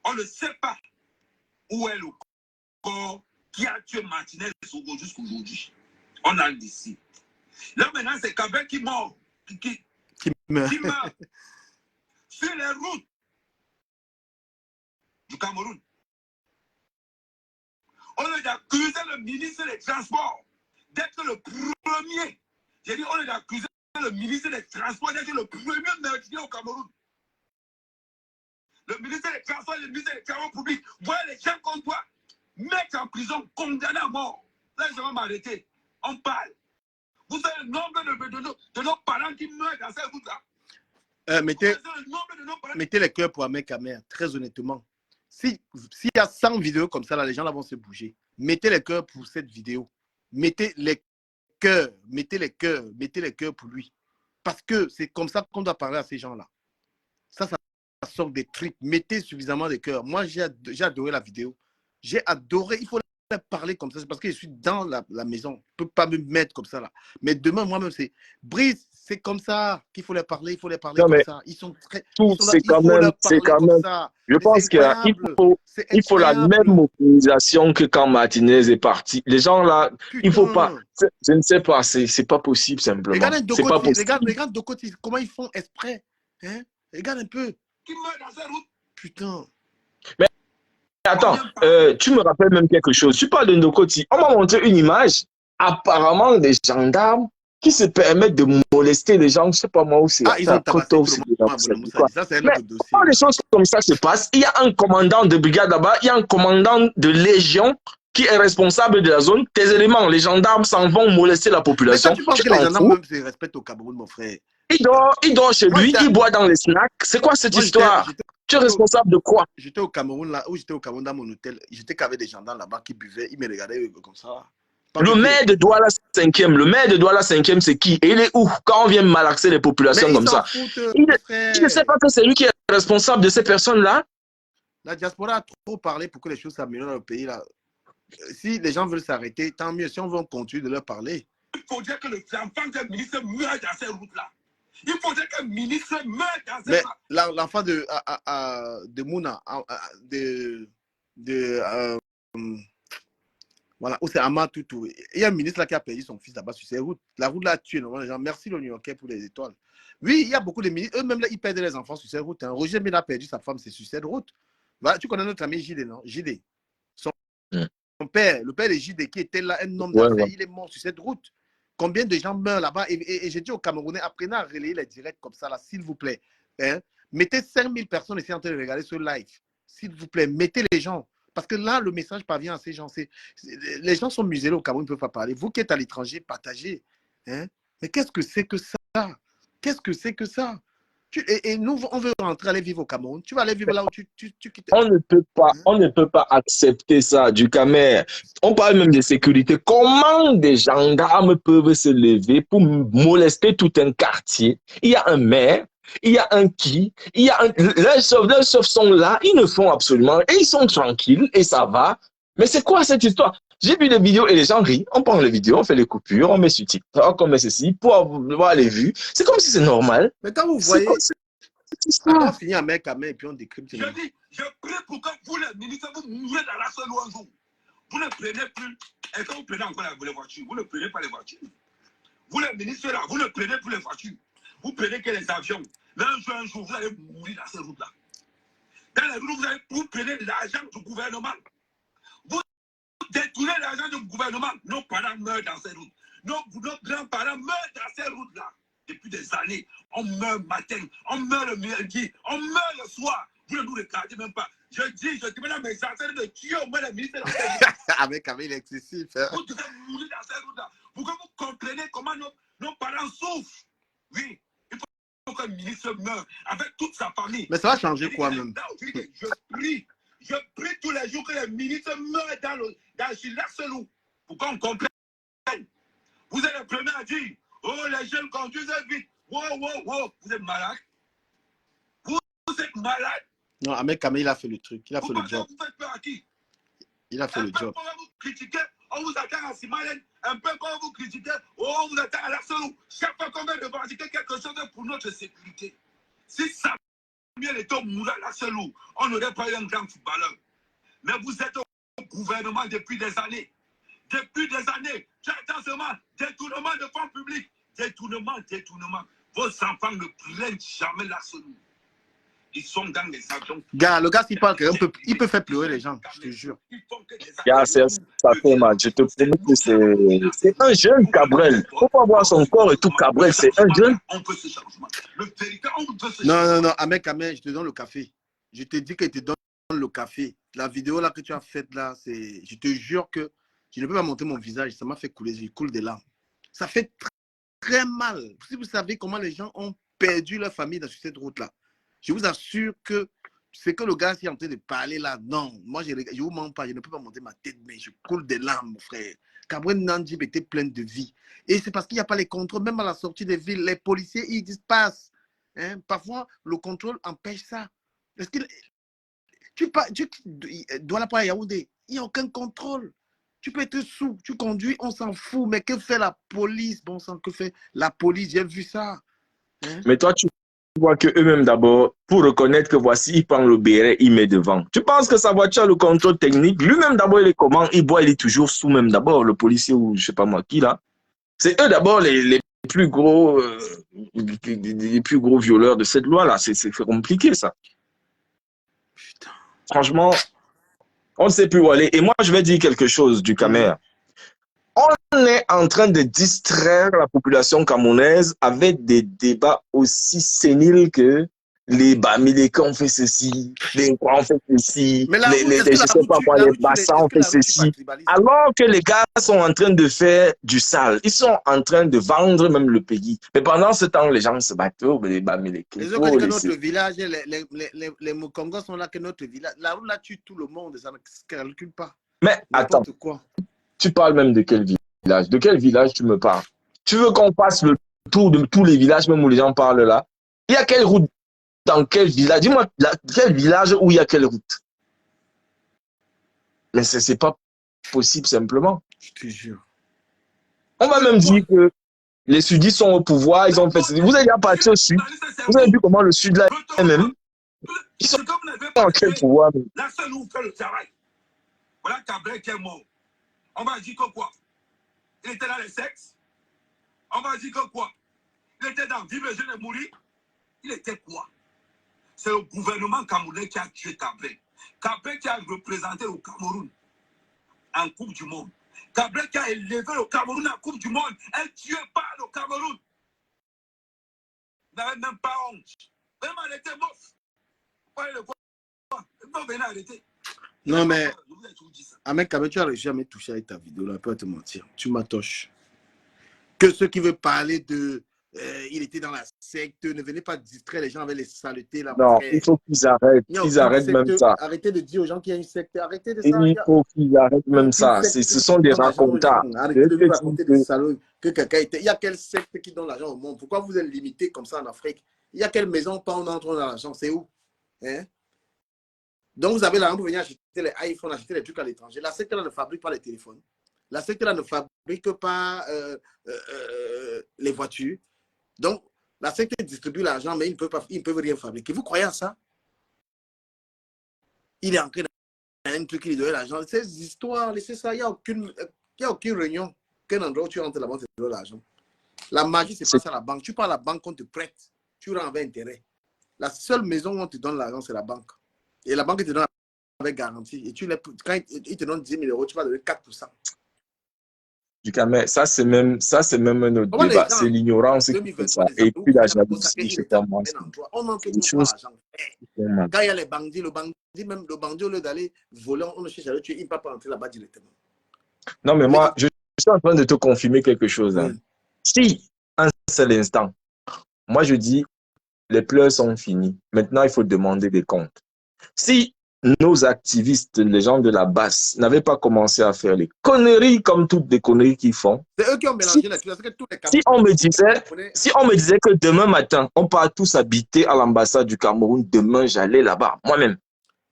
[SPEAKER 1] On ne sait pas où est le corps qui a tué Martinez jusqu'à aujourd'hui. On a le ici. Là maintenant, c'est Cabrel qui meurt. Qui meurt. Sur les routes du Cameroun. On a accusé le ministre des Transports d'être le premier. J'ai dit, on a accusé le ministre des Transports d'être le premier meurtrier au Cameroun. Le ministre des Transports et le ministre des Travaux publics. Voilà les gens qu'on doit mettre en prison, condamnés à mort. Là, ils vont m'arrêter. On parle. Vous savez le nombre de nos parents qui meurent dans cette route-là.
[SPEAKER 2] Mettez les cœurs pour Ahmed Kamer, très honnêtement. S'il y a 100 vidéos comme ça, là, les gens là vont se bouger. Mettez les cœurs pour cette vidéo. Mettez les cœurs pour lui. Parce que c'est comme ça qu'on doit parler à ces gens-là. Ça sort des tripes. Mettez suffisamment de cœurs. Moi, j'ai adoré la vidéo. J'ai adoré. Il faut parler comme ça. C'est parce que je suis dans la maison. Je ne peux pas me mettre comme ça là. Mais demain, moi-même, c'est Brice. C'est comme ça qu'il faut les parler. Il faut les parler comme ça. Ils sont très.
[SPEAKER 3] C'est quand même. Je pense qu'il faut la même mobilisation que quand Martinez est parti. Les gens là, il ne faut pas. Je ne sais pas. C'est pas possible simplement.
[SPEAKER 2] Regarde Dokoti, comment ils font exprès. Hein? Regarde un peu.
[SPEAKER 1] Qui meurt dans cette route?
[SPEAKER 2] Putain.
[SPEAKER 3] Mais attends, tu me rappelles même quelque chose. Tu parles de Ndokoti. On m'a montré une image, apparemment des gendarmes qui se permettent de molester les gens. Je ne sais pas moi où c'est.
[SPEAKER 2] Ah, ils ont tabassé tout le monde. Ça, c'est un autre dossier.
[SPEAKER 3] Quand les choses comme ça se passent, il y a un commandant de brigade là-bas, il y a un commandant de légion qui est responsable de la zone. Tes éléments, les gendarmes s'en vont molester la population.
[SPEAKER 2] Mais toi, tu penses que les gendarmes même se respectent au Cameroun, mon frère?
[SPEAKER 3] Il dort chez lui, il boit dans les snacks. C'est quoi cette histoire? Tu es responsable de quoi?
[SPEAKER 2] J'étais au Cameroun, là, où j'étais au Cameroun dans mon hôtel. J'étais qu'avec des gendarmes là-bas qui buvaient. Ils me regardaient comme ça.
[SPEAKER 3] Le maire de Douala 5e, c'est qui? Et il est où quand on vient malaxer les populations comme ça? Il ne sait pas que c'est lui qui est responsable de ces personnes-là?
[SPEAKER 2] La diaspora a trop parlé pour que les choses s'améliorent dans le pays. Là. Si les gens veulent s'arrêter, tant mieux. Si on veut continuer de leur parler.
[SPEAKER 1] Il faut dire que le enfant d'un ministre meurt dans ces routes-là. Il faudrait qu'un ministre meure dans cette
[SPEAKER 2] Mais
[SPEAKER 1] salle.
[SPEAKER 2] l'enfant de Mouna, voilà, où c'est Ama Toutou. Il y a un ministre là qui a perdu son fils là-bas sur ces routes. La route là a tué normalement les gens. Merci le New Yorkais pour les étoiles. Oui, il y a beaucoup de ministres. Eux-mêmes là, ils perdent les enfants sur ces routes. Hein. Roger Mila a perdu sa femme, c'est sur cette route. Voilà, tu connais notre ami JD, non? JD. Son père, le père de JD qui était là, un homme d'affaires, il est mort sur cette route. Combien de gens meurent là-bas? Et j'ai dit aux Camerounais, apprenez à relayer les directs comme ça, là, s'il vous plaît. Hein? Mettez 5000 personnes ici en train de regarder ce live. S'il vous plaît, mettez les gens. Parce que là, le message parvient à ces gens. Les gens sont muselés au Cameroun, ils ne peuvent pas parler. Vous qui êtes à l'étranger, partagez. Hein? Mais qu'est-ce que c'est que ça? Qu'est-ce que c'est que ça? Et nous, on veut rentrer, aller vivre au Cameroun. Tu vas aller vivre là où tu quittes.
[SPEAKER 3] On ne peut pas accepter ça, du Camer. On parle même de sécurité. Comment des gendarmes peuvent se lever pour molester tout un quartier? Il y a un maire, il y a un qui, il y a un... leurs chefs sont là, ils ne font absolument, et ils sont tranquilles, et ça va. Mais c'est quoi cette histoire? J'ai vu des vidéos et les gens rient. On prend les vidéos, on fait les coupures, on met sur TikTok, on met ceci pour avoir les vues. C'est comme si c'est normal.
[SPEAKER 2] Mais quand vous
[SPEAKER 3] C'est
[SPEAKER 2] voyez,
[SPEAKER 3] quoi cette
[SPEAKER 2] après
[SPEAKER 3] histoire?
[SPEAKER 2] on finit à Mec et puis on décrypte.
[SPEAKER 1] Je dis, je prie pour que vous, les ministres, vous mourrez dans la seule un jour. Vous ne prenez plus. Et quand vous prenez encore les voitures, vous ne prenez pas les voitures. Vous, les ministres, là, vous ne prenez plus les voitures. Vous prenez que les avions. Mais un jour, vous allez mourir dans ces routes-là. Dans les routes, vous prenez l'argent du gouvernement. Vous détournez l'argent du gouvernement. Nos parents meurent dans ces routes. Nos grands-parents meurent dans ces routes-là. Depuis des années, on meurt matin, on meurt le midi, on meurt le soir. Vous ne nous regardez même pas. Je demande à mes ancêtres de tuer au moins les ministres dans ces routes.
[SPEAKER 2] Avec l'excessif. Hein.
[SPEAKER 1] Vous devez mourir dans ces routes-là. Pour que vous compreniez comment nos parents souffrent. Oui, il faut qu'un ministre meure avec toute sa famille.
[SPEAKER 2] Mais ça va changer quoi même?
[SPEAKER 1] Je prie tous les jours que les ministres meurent dans Gilles-Larcelou. Pour qu'on comprenne. Vous êtes les premiers à dire, oh, les jeunes conduisent vite. Wow, wow, wow. Vous êtes malade. Vous êtes malade.
[SPEAKER 2] Non, Ahmed Kamé, il a fait le truc. Il a fait le job.
[SPEAKER 1] Vous faites peur à qui?
[SPEAKER 2] Il a fait le job.
[SPEAKER 1] Un peu quand vous critiquez, on vous attend à Simalène. Un peu quand vous critiquez, on vous attend à l'Arsenal. Chaque fois qu'on veut revendiquer quelque chose pour notre sécurité. Si Samuel était au Moula l'Arsenal, on n'aurait pas eu un grand footballeur. Mais vous êtes au gouvernement depuis des années. Depuis des années. Tu attends seulement détournement de fonds publics. Détournement. Vos enfants ne prennent jamais l'Arsenal. Ils sont dans les avions.
[SPEAKER 2] Gars, le gars, s'il parle, il peut faire pleurer les gens, je te jure.
[SPEAKER 3] Gars, ça fait mal. Je te promets que c'est un jeune Cabrel. Il ne faut pas voir son corps et tout. Cabrel, c'est un jeune.
[SPEAKER 2] Non, Ahmed Kamé, je te donne le café. Je te dis que je te donne le café. La vidéo là que tu as faite là, c'est. Je te jure que je ne peux pas montrer mon visage. Ça m'a fait couler. Je coule des larmes. Ça fait très mal. Si vous savez comment les gens ont perdu leur famille sur cette route là. Je vous assure que c'est que le gars qui est en train de parler là, non, moi je ne vous mens pas, je ne peux pas monter ma tête, mais je coule des larmes, mon frère. Cabrel Nandjib était plein de vie. Et c'est parce qu'il n'y a pas les contrôles, même à la sortie des villes, les policiers, ils dispassent. Hein? Parfois, le contrôle empêche ça. Parce que tu dois la pas à Yaoundé, il n'y a aucun contrôle. Tu peux être sous, tu conduis, on s'en fout, mais que fait la police? Bon sang, que fait la police? J'ai vu ça. Hein?
[SPEAKER 3] Mais toi, tu vois que eux-mêmes d'abord, pour reconnaître que voici, il prend le béret, il met devant. Tu penses que sa voiture a le contrôle technique? Lui-même d'abord, il est comment? Il boit, il est toujours sous même d'abord, le policier ou je sais pas moi qui là. C'est eux d'abord les plus gros violeurs de cette loi là. C'est compliqué ça.
[SPEAKER 2] Putain.
[SPEAKER 3] Franchement, on ne sait plus où aller. Et moi, je vais dire quelque chose du Camer. On est en train de distraire la population camerounaise avec des débats aussi séniles que les Bamileke ont fait ceci, les Nkwa ont fait ceci, je sais pas quoi, les Bassa ont fait ceci. Alors que les gars sont en train de faire du sale. Ils sont en train de vendre même le pays. Mais pendant ce temps, les gens se battent. Oh, les Bamileke.
[SPEAKER 2] Les autres que notre village, les Mokongos sont là que notre village. La route là tue tout le monde, ça ne calcule pas.
[SPEAKER 3] Mais attends,
[SPEAKER 2] quoi.
[SPEAKER 3] Tu parles même de quel village? De quel village tu me parles? Tu veux qu'on fasse le tour de tous les villages, même où les gens parlent là? Il y a quelle route? Dans quel village? Dis-moi, quel village où il y a quelle route? Mais ce n'est pas possible simplement.
[SPEAKER 2] Je te jure.
[SPEAKER 3] On va même dire que Les sudistes sont au pouvoir, ils ont fait... Vous avez déjà parti au sud. Vous avez vu comment le sud là est même. Ils sont en quel pouvoir?
[SPEAKER 1] La seule où on fait le travail. Voilà Cabrel qui est mort. On va dire que quoi? Il était dans les sexes. On va dire que quoi? Il était dans Vivre et jeune et mourir. Il était quoi? C'est le gouvernement camerounais qui a tué Cabrel. Cabrel qui a représenté le Cameroun en Coupe du Monde. Cabrel qui a élevé le Cameroun en Coupe du Monde. Un tué par le Cameroun. Il n'avait même pas honte. Même elle était bof. Il faut venir arrêter.
[SPEAKER 2] Non, mais, Ahmed Kabé, tu as réussi à me toucher avec ta vidéo, là, pas te mentir. Tu m'attaches. Que ceux qui veulent parler de. Il était dans la secte, ne venez pas distraire les gens avec les saletés. Là,
[SPEAKER 3] Non, il faut qu'ils arrêtent. Ils arrêtent même ça.
[SPEAKER 2] Arrêtez de dire aux gens qu'il y a une secte. Arrêtez de ça.
[SPEAKER 3] Il faut qu'ils arrêtent même ça. Ce sont des racontars.
[SPEAKER 2] Arrêtez de nous raconter des salauds que quelqu'un était. Il y a quelle secte qui donne l'argent au monde? Pourquoi vous êtes limité comme ça en Afrique? Il y a quelle maison pas on entre dans l'argent? C'est où? Hein? Donc, vous avez l'argent pour venir acheter les iPhones, acheter les trucs à l'étranger. La secte là ne fabrique pas les téléphones. La secte là ne fabrique pas les voitures. Donc, la secte distribue l'argent, mais ils ne peuvent rien fabriquer. Vous croyez à ça? Il est entré dans un truc, il doit l'argent. Ces histoires, laissez ça. Il n'y a aucune réunion, aucun endroit où tu rentres là-bas, tu dois l'argent. La magie, c'est pas ça la banque. Tu pars à la banque, on te prête. Tu rends avec intérêt. La seule maison où on te donne l'argent, c'est la banque. Et la banque te donne avec garantie. Et quand il te donne 10 000 euros, tu vas donner 4%.
[SPEAKER 3] Du cas, mais ça, c'est même un autre débat. C'est l'ignorance qui fait ça. Et puis la jalousie, je commence.
[SPEAKER 2] On n'en fait pas l'argent. Quand il y a les bandits, le bandit, au lieu d'aller voler, on le cherche à le tuer, il ne peut pas entrer là-bas directement.
[SPEAKER 3] Non, mais moi, je suis en train de te confirmer quelque chose. Hein. Si, un seul instant, moi je dis, les pleurs sont finis. Maintenant, il faut demander des comptes. Si nos activistes, les gens de la base, n'avaient pas commencé à faire les conneries comme toutes les conneries qu'ils font.
[SPEAKER 2] C'est eux qui ont mélangé la chose.
[SPEAKER 3] Si on me disait que demain matin, on part tous habiter à l'ambassade du Cameroun, demain, j'allais là-bas, moi-même.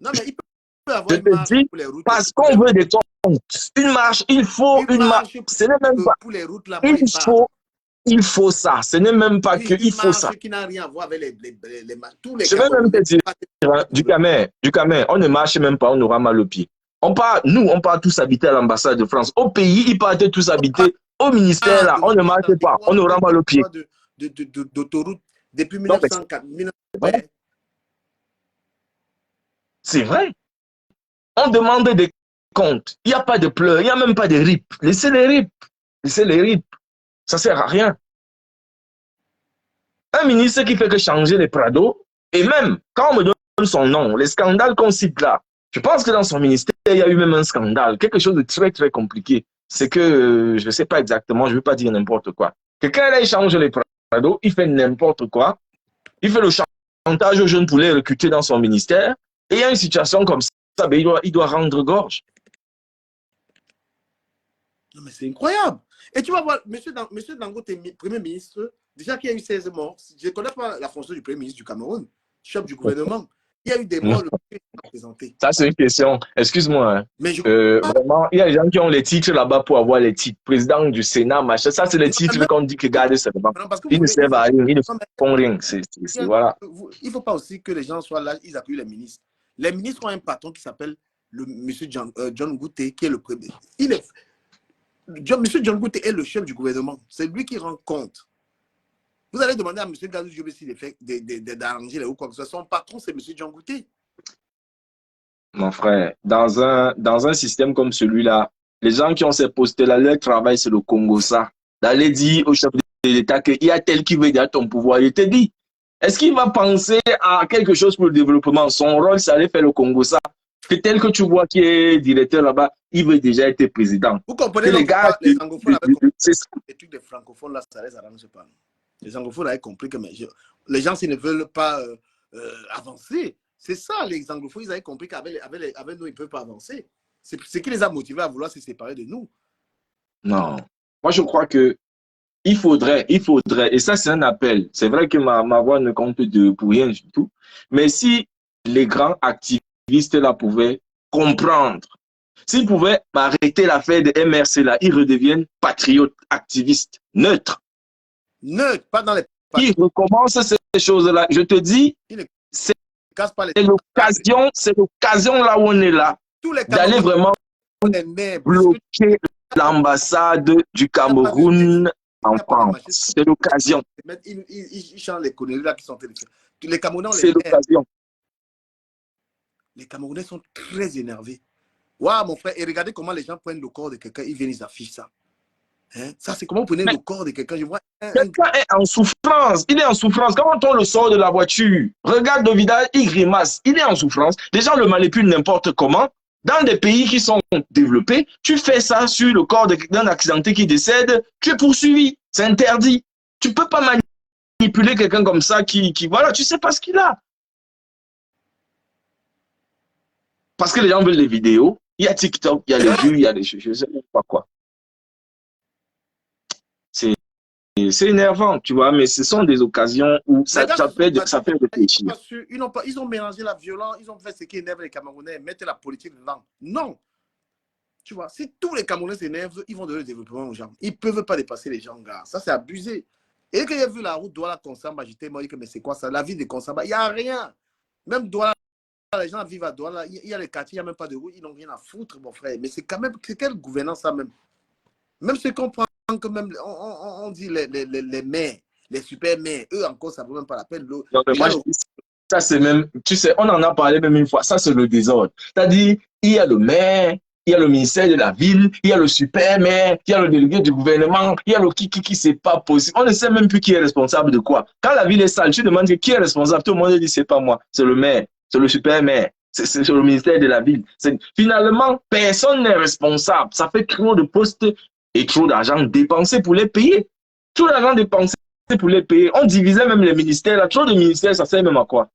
[SPEAKER 2] Non, mais il peut avoir
[SPEAKER 3] une marche pour les routes. Parce qu'on veut des comptes. Une marche, il faut une marche. Ce n'est même pas.
[SPEAKER 2] Pour les routes, là,
[SPEAKER 3] il faut ça. Ce n'est même pas que il faut ça.
[SPEAKER 2] Qui n'a rien à voir avec
[SPEAKER 3] je vais même te dire, du Camer, on ne marche même pas, on aura mal aux pieds. On part tous habiter à l'ambassade de France. Au pays, ils partent tous habiter au ministère, là. On ne marche pas, on aura mal aux pieds.
[SPEAKER 2] D'autoroute depuis 1904.
[SPEAKER 3] C'est vrai. On demande des comptes. Il n'y a pas de pleurs, il n'y a même pas de RIP. Laissez les RIP. Laissez les RIP. Ça ne sert à rien. Un ministre qui fait que changer les Prado, et même, quand on me donne son nom, les scandales qu'on cite là, je pense que dans son ministère, il y a eu même un scandale, quelque chose de très, très compliqué. C'est que, je ne sais pas exactement, je ne veux pas dire n'importe quoi. Quelqu'un là, il change les Prado, il fait n'importe quoi, il fait le chantage aux jeunes pour les recruter dans son ministère, et il y a une situation comme ça, ben, il doit rendre gorge.
[SPEAKER 2] Non, mais c'est incroyable. Et tu vas voir, monsieur Dangote, Premier ministre, déjà qu'il y a eu 16 morts. Je ne connais pas la fonction du Premier ministre du Cameroun, chef du gouvernement. Il y a eu des morts, le présenté.
[SPEAKER 3] Ça, c'est une question. Excuse-moi. Hein. Mais vraiment, il y a des gens qui ont les titres là-bas pour avoir les titres. Président du Sénat, machin. Ça, c'est les titres qu'on dit que gardez seulement. Ils ne servent à rien, ils ne font rien. Voilà.
[SPEAKER 2] Il ne faut pas aussi que les gens soient là, ils appuient les ministres. Les ministres ont un patron qui s'appelle monsieur John Gouté, qui est le premier. Monsieur John Gouté est le chef du gouvernement. C'est lui qui rend compte. Vous allez demander à M. Gazou Diobé s'il fait d'arranger ou quoi que ce soit. Son patron, c'est M. John Gouté.
[SPEAKER 3] Mon frère, dans un système comme celui-là, les gens qui ont ces postes-là, leur travail, c'est le Congo, ça. D'aller dire au chef de l'État qu'il y a tel qui veut dire ton pouvoir. Il te dit, est-ce qu'il va penser à quelque chose pour le développement? Son rôle, c'est aller faire le Congo, ça. Que tel que tu vois qui est directeur là-bas, il veut déjà être président.
[SPEAKER 2] Vous comprenez, les gars, les anglophones les trucs des francophones, là, ça les arrange pas. Les anglophones avaient compris que les gens, s'ils ne veulent pas avancer, c'est ça, les anglophones, ils avaient compris qu'avec nous, ils ne peuvent pas avancer. C'est ce qui les a motivés à vouloir se séparer de nous.
[SPEAKER 3] Non. Moi, je crois que il faudrait, et ça, c'est un appel. C'est vrai que ma voix ne compte pour rien du tout. Mais si les grands activistes là pouvaient comprendre, s'ils pouvaient arrêter l'affaire de MRC là, ils redeviennent patriotes, activistes, neutres.
[SPEAKER 2] Neutre, pas dans les...
[SPEAKER 3] Qui recommence ces choses-là. Je te dis, c'est l'occasion là où on est là, d'aller vraiment bloquer l'ambassade du Cameroun en France. C'est l'occasion.
[SPEAKER 2] Ils chantent les conneries là qui sont téléphonés. Les Camerounais,
[SPEAKER 3] c'est l'occasion.
[SPEAKER 2] Les Camerounais sont très énervés. Waouh, mon frère, et regardez comment les gens prennent le corps de quelqu'un, ils viennent, ils affichent ça. Hein? Ça, c'est comment vous prenez le corps de quelqu'un. Je vois
[SPEAKER 3] quelqu'un est en souffrance. Il est en souffrance. Quand on le sort de la voiture, regarde le visage, il grimace. Il est en souffrance. Les gens le manipulent n'importe comment. Dans des pays qui sont développés, tu fais ça sur le corps d'un accidenté qui décède, tu es poursuivi. C'est interdit. Tu ne peux pas manipuler quelqu'un comme ça qui voilà, tu ne sais pas ce qu'il a. Parce que les gens veulent les vidéos. Il y a TikTok, il y a les vues, il y a les choses, je ne sais pas quoi. C'est énervant, tu vois, mais ce sont des occasions où ça fait réfléchir.
[SPEAKER 2] Ils ont mélangé la violence, ils ont fait ce qui énerve les Camerounais, mettre la politique dedans. Non. Tu vois, si tous les Camerounais s'énervent, ils vont donner le développement aux gens. Ils ne peuvent pas dépasser les gens, gars. Ça, c'est abusé. Et quand j'ai vu la route Douala-Konsamba, j'étais dit, mais c'est quoi ça? La ville de Konsamba, il n'y a rien. Même Douala, les gens vivent à Douala, il y a les quartiers, il n'y a même pas de route, ils n'ont rien à foutre, mon frère. Mais c'est quand même, c'est quelle gouvernance ça même? Même ceux qu'on prend, que même, on dit les maires, les super maires, eux encore, ça ne vaut même pas la peine.
[SPEAKER 3] Non, mais moi, ça c'est même, tu sais, on en a parlé même une fois, ça c'est le désordre. C'est-à-dire, il y a le maire, il y a le ministère de la ville, il y a le super maire, il y a le délégué du gouvernement, il y a le qui c'est pas possible. On ne sait même plus qui est responsable de quoi. Quand la ville est sale, tu demandes qui est responsable, tout le monde dit c'est pas moi, c'est le maire, c'est le super maire, c'est le ministère de la ville. Finalement, personne n'est responsable. Ça fait trop de postes et trop d'argent dépensé pour les payer. Trop d'argent dépensé pour les payer. On divisait même les ministères. Là. Trop de ministères, ça sert même à quoi?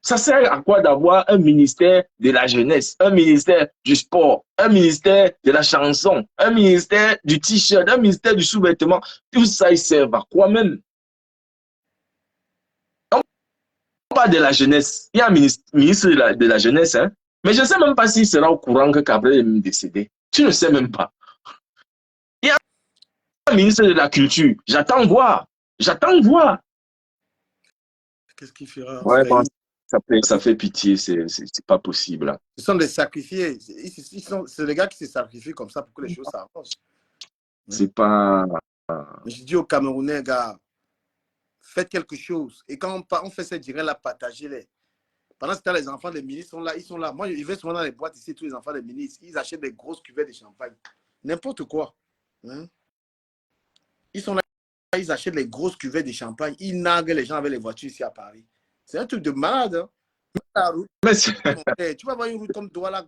[SPEAKER 3] Ça sert à quoi d'avoir un ministère de la jeunesse, un ministère du sport, un ministère de la chanson, un ministère du t-shirt, un ministère du sous-vêtement? Tout ça, il sert à quoi même? On parle de la jeunesse. Il y a un ministre de la jeunesse, hein? Mais je ne sais même pas s'il sera au courant que Gabriel est décédé. Tu ne sais même pas. Il y a un ministre de la culture. J'attends voir. J'attends voir.
[SPEAKER 2] Qu'est-ce qu'il fera?
[SPEAKER 3] Ouais, bon, ça fait pitié. C'est pas possible. Hein.
[SPEAKER 2] Ce sont des sacrifiés. C'est les gars qui se sacrifient comme ça pour que les choses s'arrangent.
[SPEAKER 3] C'est pas...
[SPEAKER 2] Je dis aux Camerounais, gars, faites quelque chose. Et quand on fait ces directs-là, partagez-les. Pendant ce temps, les enfants des ministres ils sont là. Moi, je vais souvent dans les boîtes ici, tous les enfants des ministres, ils achètent des grosses cuvettes de champagne. N'importe quoi. Hein? Ils sont là, ils achètent les grosses cuvettes de champagne. Ils narguent les gens avec les voitures ici à Paris. C'est un truc de malade. Hein? La route, tu vas voir une route comme Douala.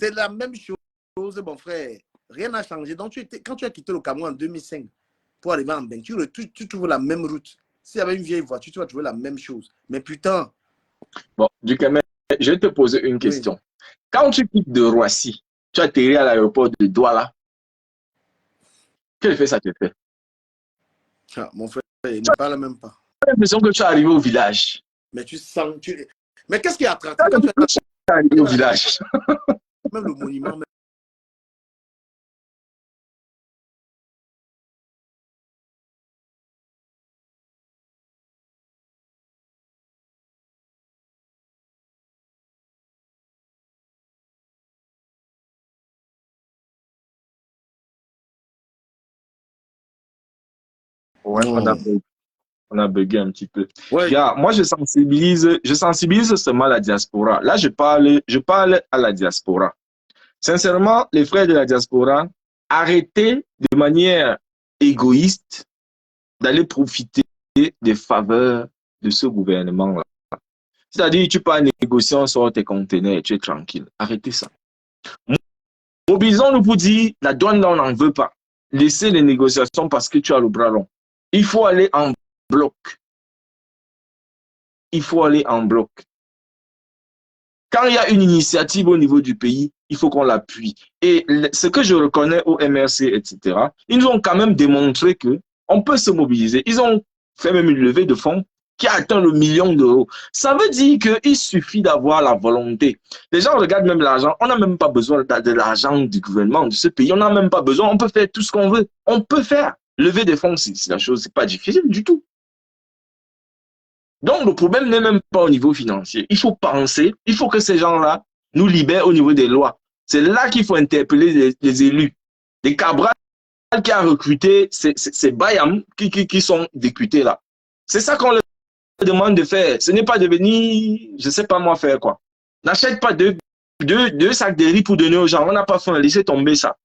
[SPEAKER 2] C'est la même chose, mon frère. Rien n'a changé. Donc, quand tu as quitté le Cameroun en 2005 pour arriver en Benin, tu trouves la même route. S'il y avait une vieille voiture, tu vas trouver la même chose. Mais putain.
[SPEAKER 3] Bon, Dukamen, je vais te poser une question. Oui. Quand tu quittes de Roissy, tu atterris à l'aéroport de Douala, quel effet ça te fait?
[SPEAKER 2] Ah, mon frère, il ne parle même pas.
[SPEAKER 3] J'ai l'impression que tu es arrivé au village.
[SPEAKER 2] Mais tu sens... Mais qu'est-ce qui est attractif
[SPEAKER 3] quand tu es arrivé au village?
[SPEAKER 2] Même le monument... Même...
[SPEAKER 3] Ouais, on a bugué un petit peu. Ouais. Regarde, moi, je sensibilise seulement la diaspora. Là, je parle à la diaspora. Sincèrement, les frères de la diaspora, arrêtez de manière égoïste d'aller profiter des faveurs de ce gouvernement-là. C'est-à-dire, tu pars négocier, on sort tes conteneurs et tu es tranquille. Arrêtez ça. Mobilisons-nous pour dire, la douane, là, on n'en veut pas. Laissez les négociations parce que tu as le bras long. Il faut aller en bloc. Il faut aller en bloc. Quand il y a une initiative au niveau du pays, il faut qu'on l'appuie. Et ce que je reconnais au MRC, etc., ils nous ont quand même démontré qu'on peut se mobiliser. Ils ont fait même une levée de fonds qui a atteint le 1 million d'euros. Ça veut dire qu'il suffit d'avoir la volonté. Les gens regardent même l'argent. On n'a même pas besoin de l'argent du gouvernement de ce pays. On n'a même pas besoin. On peut faire tout ce qu'on veut. On peut faire. Lever des fonds, c'est la chose, c'est pas difficile du tout. Donc, le problème n'est même pas au niveau financier. Il faut penser, il faut que ces gens-là nous libèrent au niveau des lois. C'est là qu'il faut interpeller les élus. Les Cabral qui a recruté ces Bayam qui sont députés là. C'est ça qu'on leur demande de faire. Ce n'est pas de venir, je ne sais pas moi faire quoi. N'achète pas deux sacs de riz pour donner aux gens. On n'a pas faim, laissez tomber ça.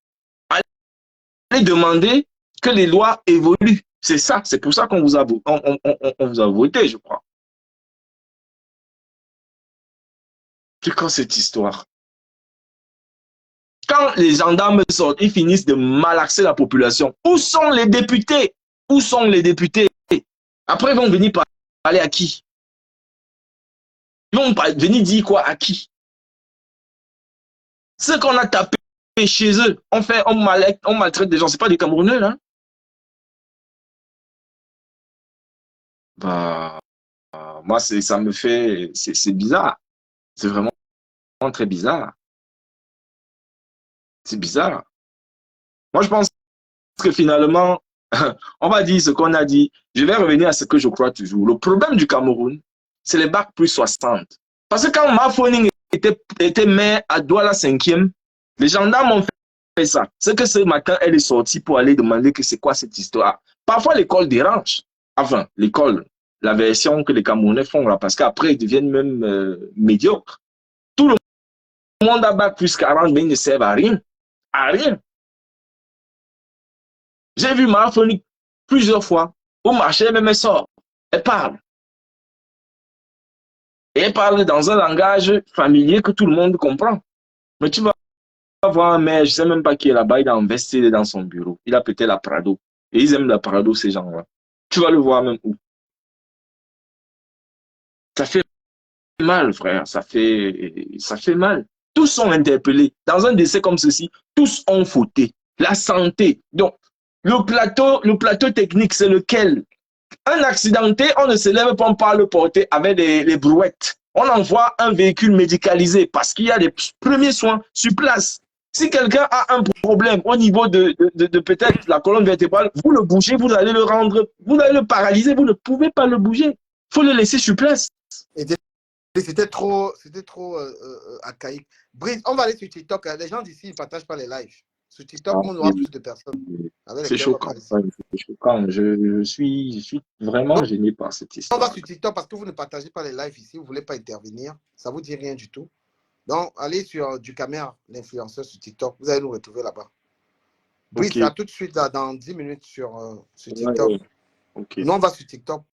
[SPEAKER 3] Allez demander que les lois évoluent. C'est ça, c'est pour ça qu'on vous a, on vous a voté, je crois. C'est quand cette histoire? Quand les gendarmes sortent, ils finissent de malaxer la population. Où sont les députés? Où sont les députés? Après, ils vont venir parler à qui? Ils vont venir dire quoi à qui? Ce qu'on a tapé chez eux, on maltraite des gens. Ce n'est pas des Camerounais, là. Bah, moi, ça me fait... C'est bizarre. C'est vraiment très bizarre. C'est bizarre. Moi, je pense que finalement, on va dire ce qu'on a dit. Je vais revenir à ce que je crois toujours. Le problème du Cameroun, c'est les bacs plus 60. Parce que quand Mafoning était maire à Douala 5e, les gendarmes ont fait ça. C'est que ce matin, elle est sortie pour aller demander que c'est quoi cette histoire. Parfois, l'école dérange. Enfin, l'école, la version que les Camerounais font là, parce qu'après, ils deviennent même médiocres. Tout le monde a bac plus 40, mais ils ne servent à rien. À rien. J'ai vu Mafoning plusieurs fois au marché, même elle sort. Elle parle. Et elle parle dans un langage familier que tout le monde comprend. Mais tu vas voir un maire, je ne sais même pas qui est là-bas, il a investi dans son bureau. Il a pété la Prado. Et ils aiment la Prado, ces gens-là. Tu vas le voir même où. Ça fait mal, frère. Ça fait mal. Tous sont interpellés. Dans un décès comme ceci, tous ont fauté. La santé. Donc, le plateau technique, c'est lequel? Un accidenté, on ne se lève pas, on parle le porter avec les brouettes. On envoie un véhicule médicalisé parce qu'il y a des premiers soins sur place. Si quelqu'un a un problème au niveau de peut-être la colonne vertébrale, vous le bougez, vous allez le rendre, vous allez le paralyser, vous ne pouvez pas le bouger. Il faut le laisser sur place.
[SPEAKER 2] C'était trop archaïque. Brice, on va aller sur TikTok. Les gens d'ici ne partagent pas les lives. Sur TikTok, on aura plus de personnes.
[SPEAKER 3] C'est choquant. C'est choquant. Je suis vraiment gêné par cette histoire.
[SPEAKER 2] On va sur TikTok parce que vous ne partagez pas les lives ici. Vous ne voulez pas intervenir. Ça ne vous dit rien du tout. Donc, allez sur Ducamer, l'influenceur sur TikTok. Vous allez nous retrouver là-bas. Brice, okay. À tout de suite, là, dans 10 minutes sur TikTok.
[SPEAKER 3] Okay.
[SPEAKER 2] Nous, on va sur TikTok.